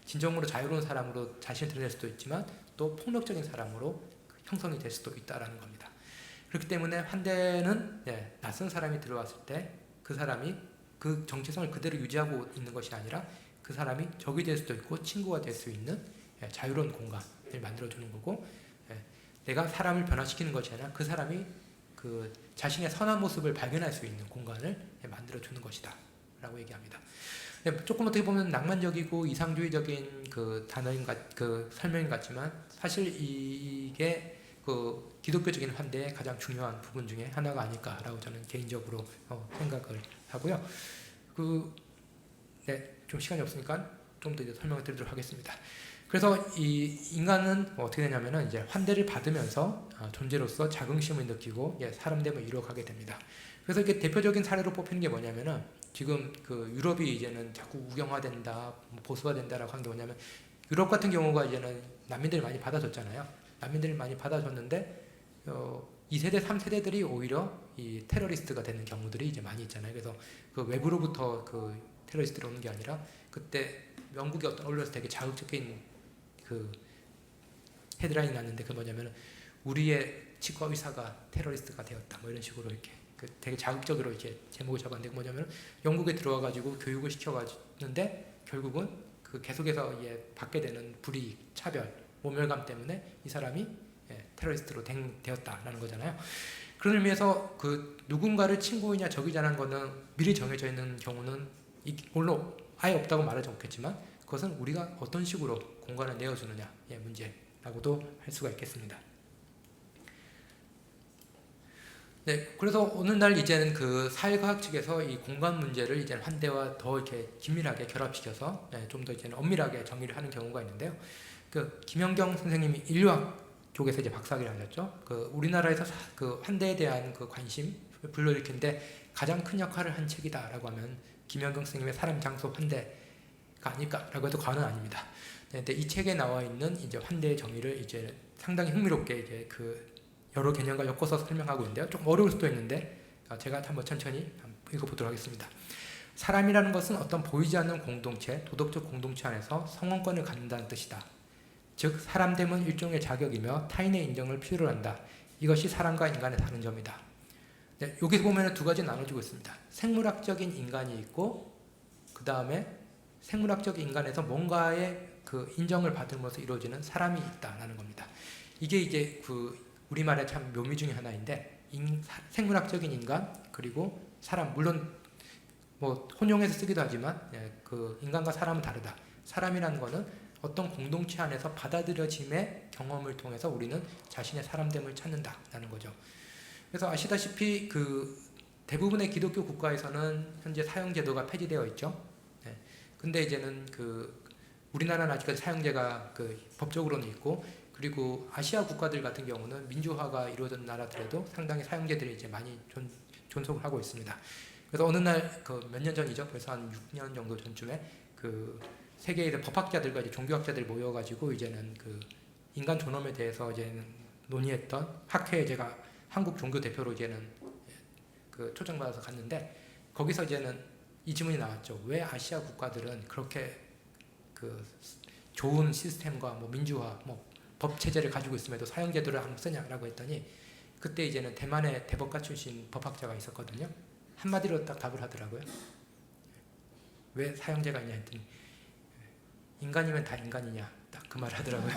S1: 진정으로 자유로운 사람으로 자신을 드러낼 수도 있지만 또 폭력적인 사람으로 형성이 될 수도 있다는 겁니다. 그렇기 때문에 환대는 낯선 사람이 들어왔을 때 그 사람이 그 정체성을 그대로 유지하고 있는 것이 아니라 그 사람이 적이 될 수도 있고 친구가 될 수 있는 자유로운 공간을 만들어주는 거고, 내가 사람을 변화시키는 것이 아니라 그 사람이 그 자신의 선한 모습을 발견할 수 있는 공간을 만들어주는 것이다 라고 얘기합니다. 조금 어떻게 보면 낭만적이고 이상주의적인 그 단어인 그 설명인 것 같지만 사실 이게 그 기독교적인 환대의 가장 중요한 부분 중에 하나가 아닐까라고 저는 개인적으로 생각을 하고요. 좀 시간이 없으니까 좀 더 이제 설명을 드리도록 하겠습니다. 그래서 이 인간은 어떻게 되냐면은 이제 환대를 받으면서 존재로서 자긍심을 느끼고 사람됨을 이루어가게 됩니다. 그래서 이게 대표적인 사례로 뽑히는 게 뭐냐면은 지금 그 유럽이 이제는 자꾸 우경화된다, 보수화된다라고 한 게 뭐냐면 유럽 같은 경우가 이제는 난민들을 많이 받아줬잖아요. 난민들을 많이 받아줬는데 2세대, 3세대들이 오히려 이 테러리스트가 되는 경우들이 이제 많이 있잖아요. 그래서 그 외부로부터 그 테러리스트들이 오는 게 아니라 그때 영국의 어떤 언론에서 되게 자극적인 그 헤드라인이 났는데 그 뭐냐면 우리의 치과 의사가 테러리스트가 되었다 뭐 이런 식으로 이렇게 되게 자극적으로 이제 제목을 잡았는데 그 뭐냐면 영국에 들어와가지고 교육을 시켜가지는데 결국은 그 계속해서 받게 되는 불이익, 차별, 모멸감 때문에 이 사람이 테러리스트로 되었다라는 거잖아요. 그런 의미에서 그 누군가를 친구이냐 적이냐는 거는 미리 정해져 있는 경우는 물론 아예 없다고 말하지 않겠지만 그것은 우리가 어떤 식으로 공간을 내어주느냐의 문제라고도 할 수가 있겠습니다. 네, 그래서 오늘날 이제는 그 사회과학 측에서 이 공간 문제를 이제 환대와 더 이렇게 긴밀하게 결합시켜서 좀 더 이제 엄밀하게 정의를 하는 경우가 있는데요. 그 김연경 선생님이 인류학 쪽에서 이제 박사학위를 하셨죠. 그 우리나라에서 그 환대에 대한 그 관심을 불러일으키는데 가장 큰 역할을 한 책이다라고 하면 김연경 선생님의 사람, 장소, 환대가 아닐까라고 해도 과언은 아닙니다. 근데 이 책에 나와 있는 이제 환대의 정의를 이제 상당히 흥미롭게 이제 그 여러 개념과 엮어서 설명하고 있는데요. 조금 어려울 수도 있는데 제가 한번 천천히 읽어보도록 하겠습니다. 사람이라는 것은 어떤 보이지 않는 공동체, 도덕적 공동체 안에서 성원권을 갖는다는 뜻이다. 즉 사람됨은 일종의 자격이며 타인의 인정을 필요로 한다. 이것이 사람과 인간의 다른 점이다. 네, 여기서 보면 두 가지 나눠지고 있습니다. 생물학적인 인간이 있고 그 다음에 생물학적인 인간에서 뭔가의 그 인정을 받음으로써 이루어지는 사람이 있다라는 겁니다. 이게 이제 그 우리말의 참 묘미 중에 하나인데 생물학적인 인간 그리고 사람 물론 뭐 혼용해서 쓰기도 하지만 그 인간과 사람은 다르다. 사람이라는 거는 어떤 공동체 안에서 받아들여짐의 경험을 통해서 우리는 자신의 사람됨을 찾는다라는 거죠. 그래서 아시다시피 그 대부분의 기독교 국가에서는 현재 사형제도가 폐지되어 있죠. 근데 이제는 그 우리나라는 아직까지 사형제가 그 법적으로는 있고 그리고 아시아 국가들 같은 경우는 민주화가 이루어진 나라들에도 상당히 사형제들이 이제 많이 존속을 하고 있습니다. 그래서 어느 날 그 몇 년 전이죠. 그래서 한 6년 정도 전쯤에 그 세계의 법학자들과 이제 종교학자들이 모여가지고 이제는 그 인간 존엄에 대해서 이제는 논의했던 학회에 제가 한국 종교 대표로 이제는 그 초청받아서 갔는데 거기서 이제는 이 질문이 나왔죠. 왜 아시아 국가들은 그렇게 그 좋은 시스템과 뭐 민주화, 뭐 법 체제를 가지고 있음에도 사형 제도를 안 쓰냐라고 했더니 그때 이제는 대만의 대법가 출신 법학자가 있었거든요. 한마디로 딱 답을 하더라고요. 왜 사형제가 있냐 했더니 인간이면 다 인간이냐 딱 그 말을 하더라고요.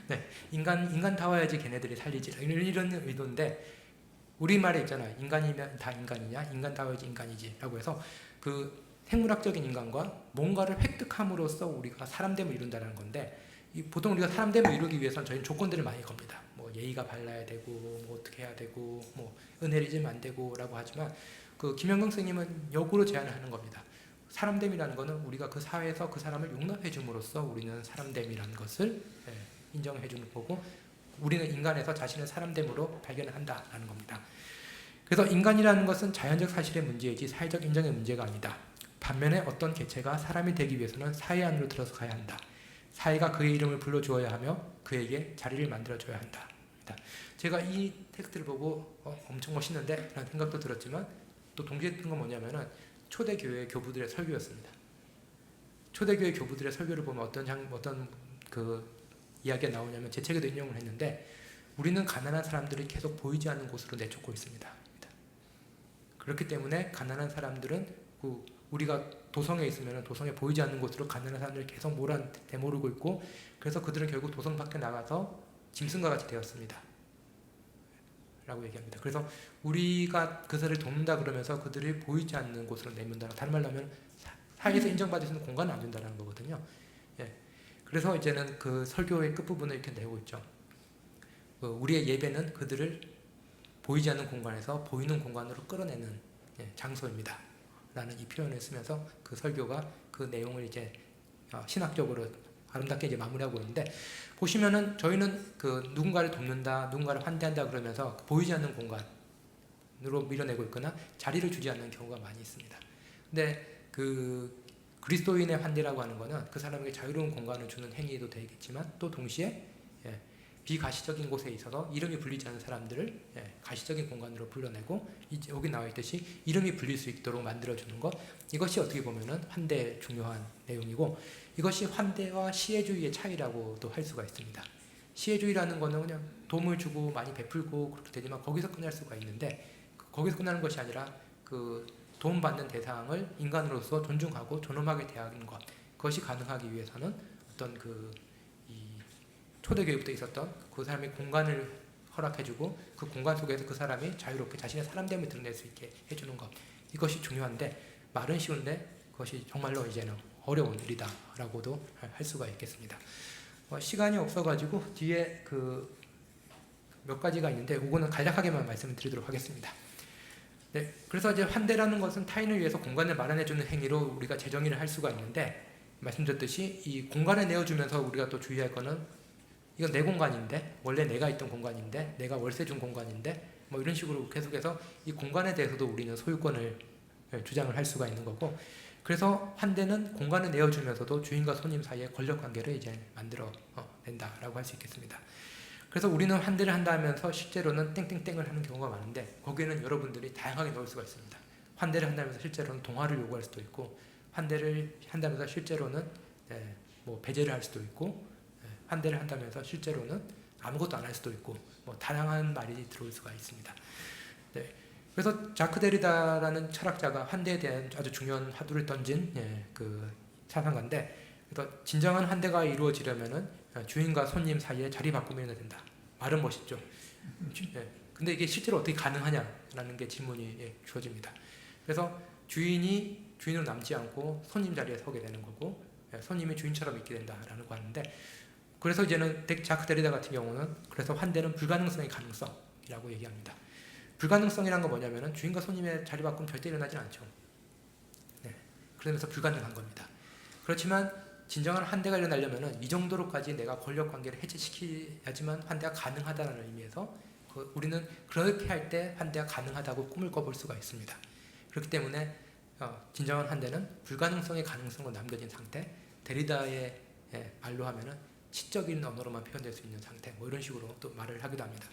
S1: 네, 인간다워야지 걔네들이 살리지 이런 의도인데 우리말에 있잖아요. 인간이면 다 인간이냐 인간다워야지 인간이지 라고 해서 그 생물학적인 인간과 뭔가를 획득함으로써 우리가 사람됨을 이룬다는 건데 보통 우리가 사람됨을 이루기 위해서는 저희는 조건들을 많이 겁니다. 뭐 예의가 발라야 되고 뭐 어떻게 해야 되고 뭐 은혜를 잊으면 안 되고 라고 하지만 그 김영경 스님은 역으로 제안을 하는 겁니다. 사람됨이라는 것은 우리가 그 사회에서 그 사람을 용납해 줌으로써 우리는 사람됨이라는 것을 인정해 주는 거고 우리는 인간에서 자신의 사람됨으로 발견을 한다라는 겁니다. 그래서 인간이라는 것은 자연적 사실의 문제이지 사회적 인정의 문제가 아니다. 반면에 어떤 개체가 사람이 되기 위해서는 사회 안으로 들어서 가야 한다. 사회가 그의 이름을 불러주어야 하며 그에게 자리를 만들어줘야 한다. 제가 이 텍스트를 보고 엄청 멋있는데 라는 생각도 들었지만 또 동시에 든 건 뭐냐면은 초대교회 교부들의 설교였습니다. 초대교회 교부들의 설교를 보면 어떤 그 이야기가 나오냐면 제 책에도 인용을 했는데 우리는 가난한 사람들이 계속 보이지 않는 곳으로 내쫓고 있습니다. 그렇기 때문에 가난한 사람들은 우리가 도성에 있으면 도성에 보이지 않는 곳으로 가난한 사람들을 계속 내모르고 있고 그래서 그들은 결국 도성 밖에 나가서 짐승과 같이 되었습니다. 라고 얘기합니다. 그래서 우리가 그들을 돕는다 그러면서 그들이 보이지 않는 곳으로 내몬다. 다른 말로 하면 사회에서 인정받을 수 있는 공간을 안 준다는 거거든요. 예. 그래서 이제는 그 설교의 끝부분을 이렇게 내고 있죠. 우리의 예배는 그들을 보이지 않는 공간에서 보이는 공간으로 끌어내는 장소입니다. 라는 이 표현을 쓰면서 그 설교가 그 내용을 이제 신학적으로 아름답게 이제 마무리하고 있는데 보시면은 저희는 그 누군가를 돕는다, 누군가를 환대한다 그러면서 보이지 않는 공간으로 밀어내고 있거나 자리를 주지 않는 경우가 많이 있습니다. 근데 그 그리스도인의 환대라고 하는 거는 그 사람에게 자유로운 공간을 주는 행위도 되겠지만 또 동시에 비가시적인 곳에 있어서 이름이 불리지 않는 사람들을 가시적인 공간으로 불러내고 여기 나와 있듯이 이름이 불릴 수 있도록 만들어주는 것 이것이 어떻게 보면은 환대의 중요한 내용이고 이것이 환대와 시혜주의의 차이라고도 할 수가 있습니다. 시혜주의라는 거는 그냥 도움을 주고 많이 베풀고 그렇게 되지만 거기서 끝날 수가 있는데 거기서 끝나는 것이 아니라 그 도움받는 대상을 인간으로서 존중하고 존엄하게 대하는 것 그것이 가능하기 위해서는 어떤 초대교육때 있었던 그 사람의 공간을 허락해주고 그 공간 속에서 그 사람이 자유롭게 자신의 사람됨을 드러낼 수 있게 해주는 것 이것이 중요한데 말은 쉬운데 그것이 정말로 이제는 어려운 일이다라고도 할 수가 있겠습니다. 시간이 없어가지고 뒤에 그 몇 가지가 있는데 그거는 간략하게만 말씀을 드리도록 하겠습니다. 네, 그래서 이제 환대라는 것은 타인을 위해서 공간을 마련해주는 행위로 우리가 재정의를 할 수가 있는데 말씀드렸듯이 이 공간을 내어주면서 우리가 또 주의할 거는 이건 내 공간인데 원래 내가 있던 공간인데 내가 월세 준 공간인데 뭐 이런 식으로 계속해서 이 공간에 대해서도 우리는 소유권을 주장을 할 수가 있는 거고 그래서 환대는 공간을 내어주면서도 주인과 손님 사이의 권력관계를 이제 만들어 낸다라고 할 수 있겠습니다. 그래서 우리는 환대를 한다 하면서 실제로는 땡땡땡을 하는 경우가 많은데 거기에는 여러분들이 다양하게 넣을 수가 있습니다. 환대를 한다면서 실제로는 동화를 요구할 수도 있고 환대를 한다면서 실제로는 뭐 배제를 할 수도 있고 환대를 한다면서 실제로는 아무것도 안 할 수도 있고 뭐 다양한 말이 들어올 수가 있습니다. 네. 그래서 자크 데리다라는 철학자가 환대에 대한 아주 중요한 화두를 던진 그 사상가인데 그래서 진정한 환대가 이루어지려면은 주인과 손님 사이에 자리 바꿈이 된다. 말은 멋있죠. 근데 이게 실제로 어떻게 가능하냐라는 게 질문이 주어집니다. 그래서 주인이 주인으로 남지 않고 손님 자리에 서게 되는 거고 손님이 주인처럼 있게 된다라는 거 하는데 그래서 이제는 자크 데리다 같은 경우는 그래서 환대는 불가능성의 가능성이라고 얘기합니다. 불가능성이란 건 뭐냐면은 주인과 손님의 자리 바꿈 절대 일어나지 않죠. 그러면서 불가능한 겁니다. 그렇지만 진정한 환대가 일어나려면은 이 정도로까지 내가 권력 관계를 해체시켜야지만 환대가 가능하다는 의미에서 우리는 그렇게 할 때 환대가 가능하다고 꿈을 꿔볼 수가 있습니다. 그렇기 때문에 진정한 환대는 불가능성의 가능성으로 남겨진 상태, 데리다의 말로 하면은 시적인 언어로만 표현될 수 있는 상태, 뭐 이런 식으로 또 말을 하기도 합니다.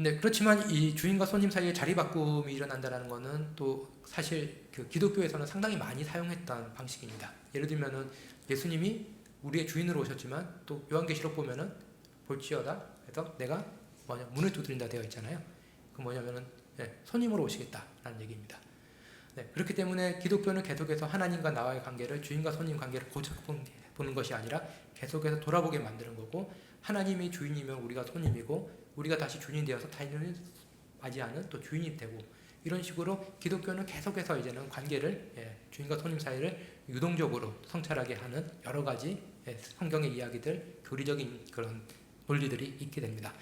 S1: 네, 그렇지만 이 주인과 손님 사이에 자리 바꿈이 일어난다는 것은 또 사실 그 기독교에서는 상당히 많이 사용했던 방식입니다. 예를 들면은 예수님이 우리의 주인으로 오셨지만 또 요한계시록 보면은 볼지어다 해서 내가 문을 두드린다 되어 있잖아요. 그 뭐냐면은 손님으로 오시겠다라는 얘기입니다. 네, 그렇기 때문에 기독교는 계속해서 하나님과 나와의 관계를 주인과 손님 관계를 고쳐보는 것이 아니라 계속해서 돌아보게 만드는 거고, 하나님이 주인이면 우리가 손님이고 우리가 다시 주인이 되어서 타인을 맞이하는 또 주인이 되고, 이런 식으로 기독교는 계속해서 이제는 관계를 주인과 손님 사이를 유동적으로 성찰하게 하는 여러 가지 성경의 이야기들, 교리적인 그런 논리들이 있게 됩니다.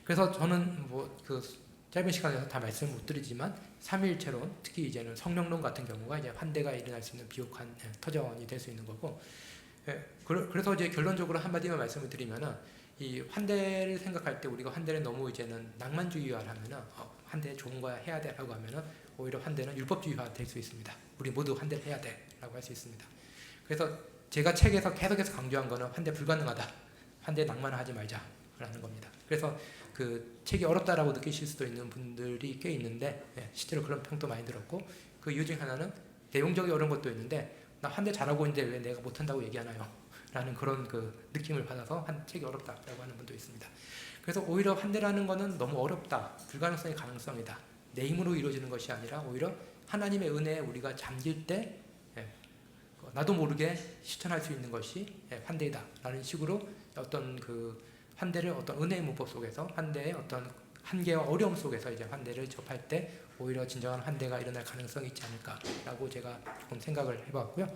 S1: 그래서 저는 그 짧은 시간에서 다 말씀을 못 드리지만 삼위일체론, 특히 이제는 성령론 같은 경우가 이제 환대가 일어날 수 있는 비옥한 터전이 될 수 있는 거고, 그래서 이제 결론적으로 한마디만 말씀을 드리면은 이 환대를 생각할 때 우리가 환대를 너무 이제는 낭만주의화하면은 환대 좋은 거야 해야 돼라고 하면은 오히려 환대는 율법주의화 될 수 있습니다. 우리 모두 환대를 해야 돼라고 할 수 있습니다. 그래서 제가 책에서 계속해서 강조한 거는 환대 불가능하다, 환대 낭만화하지 말자라는 겁니다. 그래서 그 책이 어렵다라고 느끼실 수도 있는 분들이 꽤 있는데 실제로 그런 평도 많이 들었고, 그 이유 중 하나는 내용적이 어려운 것도 있는데 나 환대 잘하고 있는데 왜 내가 못한다고 얘기하나요? 라는 그런 그 느낌을 받아서 책이 어렵다라고 하는 분도 있습니다. 그래서 오히려 환대라는 것은 너무 어렵다, 불가능성의 가능성이다, 내 힘으로 이루어지는 것이 아니라 오히려 하나님의 은혜에 우리가 잠길 때 나도 모르게 실천할 수 있는 것이 환대이다 라는 식으로 어떤 그 환대를 어떤 은혜의 문법 속에서 환대의 어떤 한계와 어려움 속에서 이제 환대를 접할 때 오히려 진정한 환대가 일어날 가능성이 있지 않을까라고 제가 조금 생각을 해봤고요.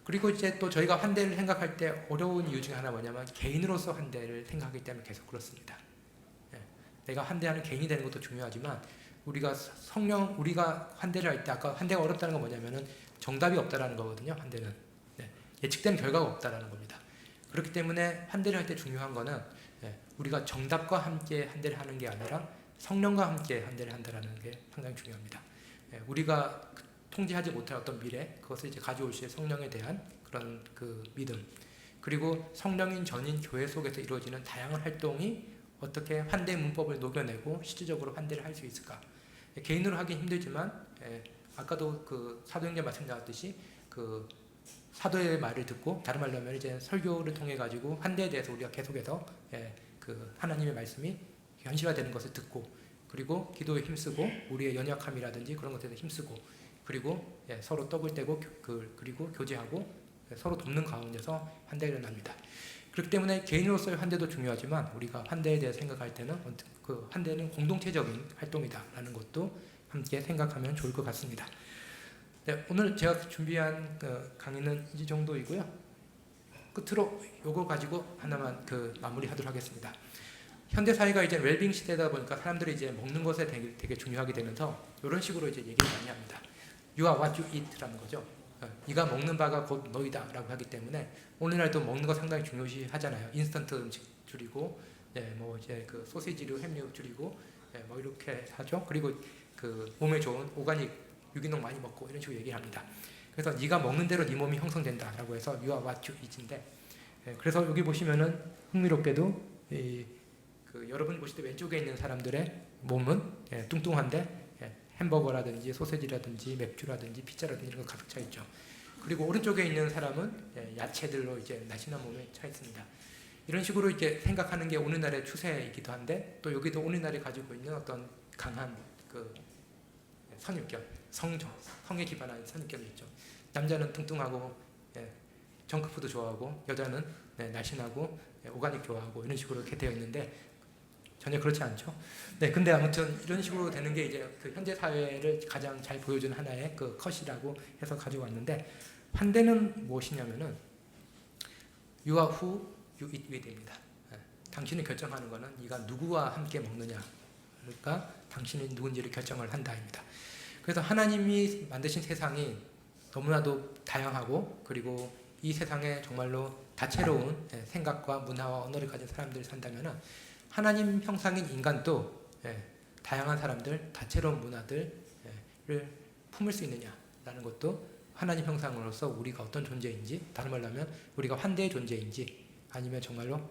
S1: 그리고 이제 또 저희가 환대를 생각할 때 어려운 이유 중에 하나 뭐냐면 개인으로서 환대를 생각하기 때문에 계속 그렇습니다. 내가 환대하는 개인이 되는 것도 중요하지만 우리가 우리가 환대를 할 때 아까 환대가 어렵다는 건 뭐냐면은 정답이 없다라는 거거든요. 환대는 예측된 결과가 없다라는 겁니다. 그렇기 때문에 환대를 할 때 중요한 거는 우리가 정답과 함께 환대를 하는 게 아니라 성령과 함께 환대를 한다라는 게 상당히 중요합니다. 우리가 통제하지 못할 어떤 미래, 그것을 이제 가져오실 성령에 대한 그런 그 믿음, 그리고 성령인 전인 교회 속에서 이루어지는 다양한 활동이 어떻게 환대 문법을 녹여내고 실질적으로 환대를 할 수 있을까? 개인으로 하기 힘들지만 아까도 그 사도행전 말씀 나왔듯이 그 사도의 말을 듣고, 다른 말로 하면 이제 설교를 통해 가지고 환대에 대해서 우리가 계속해서 그 하나님의 말씀이 현실화되는 것을 듣고, 그리고 기도에 힘쓰고 우리의 연약함이라든지 그런 것에 힘쓰고, 그리고 서로 떡을 떼고 그리고 교제하고 서로 돕는 가운데서 환대가 일어납니다. 그렇기 때문에 개인으로서의 환대도 중요하지만 우리가 환대에 대해 생각할 때는 그 환대는 공동체적인 활동이다라는 것도 함께 생각하면 좋을 것 같습니다. 네, 오늘 제가 준비한 강의는 이 정도이고요. 끝으로 요거 가지고 하나만 마무리하도록 하겠습니다. 현대 사회가 이제 웰빙 시대다 보니까 사람들이 이제 먹는 것에 되게 중요하게 되면서 이런 식으로 이제 얘기를 많이 합니다. You are what you eat라는 거죠. 네가 먹는 바가 곧 너희다라고 하기 때문에 오늘날도 먹는 거 상당히 중요시 하잖아요. 인스턴트 음식 줄이고, 뭐 이제 그 소시지류, 햄류 줄이고, 뭐 이렇게 하죠. 그리고 그 몸에 좋은 오가닉 유기농 많이 먹고 이런 식으로 얘기를 합니다. 그래서 네가 먹는 대로 네 몸이 형성된다라고 해서 You are what you eat인데, 그래서 여기 보시면은 흥미롭게도 여러분 보실 때 왼쪽에 있는 사람들의 몸은 뚱뚱한데 햄버거라든지 소세지라든지 맥주라든지 피자라든지 이런 거 가득 차 있죠. 그리고 오른쪽에 있는 사람은 야채들로 이제 날씬한 몸에 차 있습니다. 이런 식으로 이제 생각하는 게 오늘날의 추세이기도 한데, 또 여기도 오늘날이 가지고 있는 어떤 강한 그 선입견, 성에 기반한 선입견이 있죠. 남자는 뚱뚱하고 정크푸드 좋아하고, 여자는 날씬하고 오가닉 좋아하고 이런 식으로 이렇게 되어 있는데 전혀 그렇지 않죠. 근데 아무튼 이런 식으로 되는 게 이제 그 현재 사회를 가장 잘 보여주는 하나의 그 컷이라고 해서 가지고 왔는데, 환대는 무엇이냐면은 You are who you eat with입니다. 당신이 결정하는 것은 네가 누구와 함께 먹느냐, 그러니까 당신이 누군지를 결정을 한다입니다. 그래서 하나님이 만드신 세상이 너무나도 다양하고, 그리고 이 세상에 정말로 다채로운 생각과 문화와 언어를 가진 사람들이 산다면은 하나님 형상인 인간도 다양한 사람들, 다채로운 문화들을 품을 수 있느냐라는 것도 하나님 형상으로서 우리가 어떤 존재인지, 다른 말로 하면 우리가 환대의 존재인지 아니면 정말로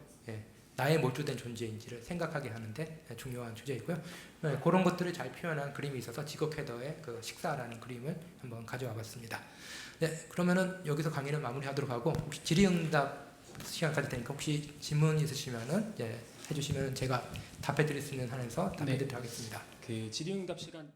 S1: 나의 몰두된 존재인지를 생각하게 하는데 중요한 주제이고요. 그런 것들을 잘 표현한 그림이 있어서 지극 헤더의 그 식사라는 그림을 한번 가져와 봤습니다. 네, 그러면은 여기서 강의는 마무리하도록 하고 혹시 질의응답 시간 가질 테니까 혹시 질문 있으시면은 해주시면 제가 답해드릴 수 있는 한에서 답해드리도록 하겠습니다.
S2: 그 질의응답 시간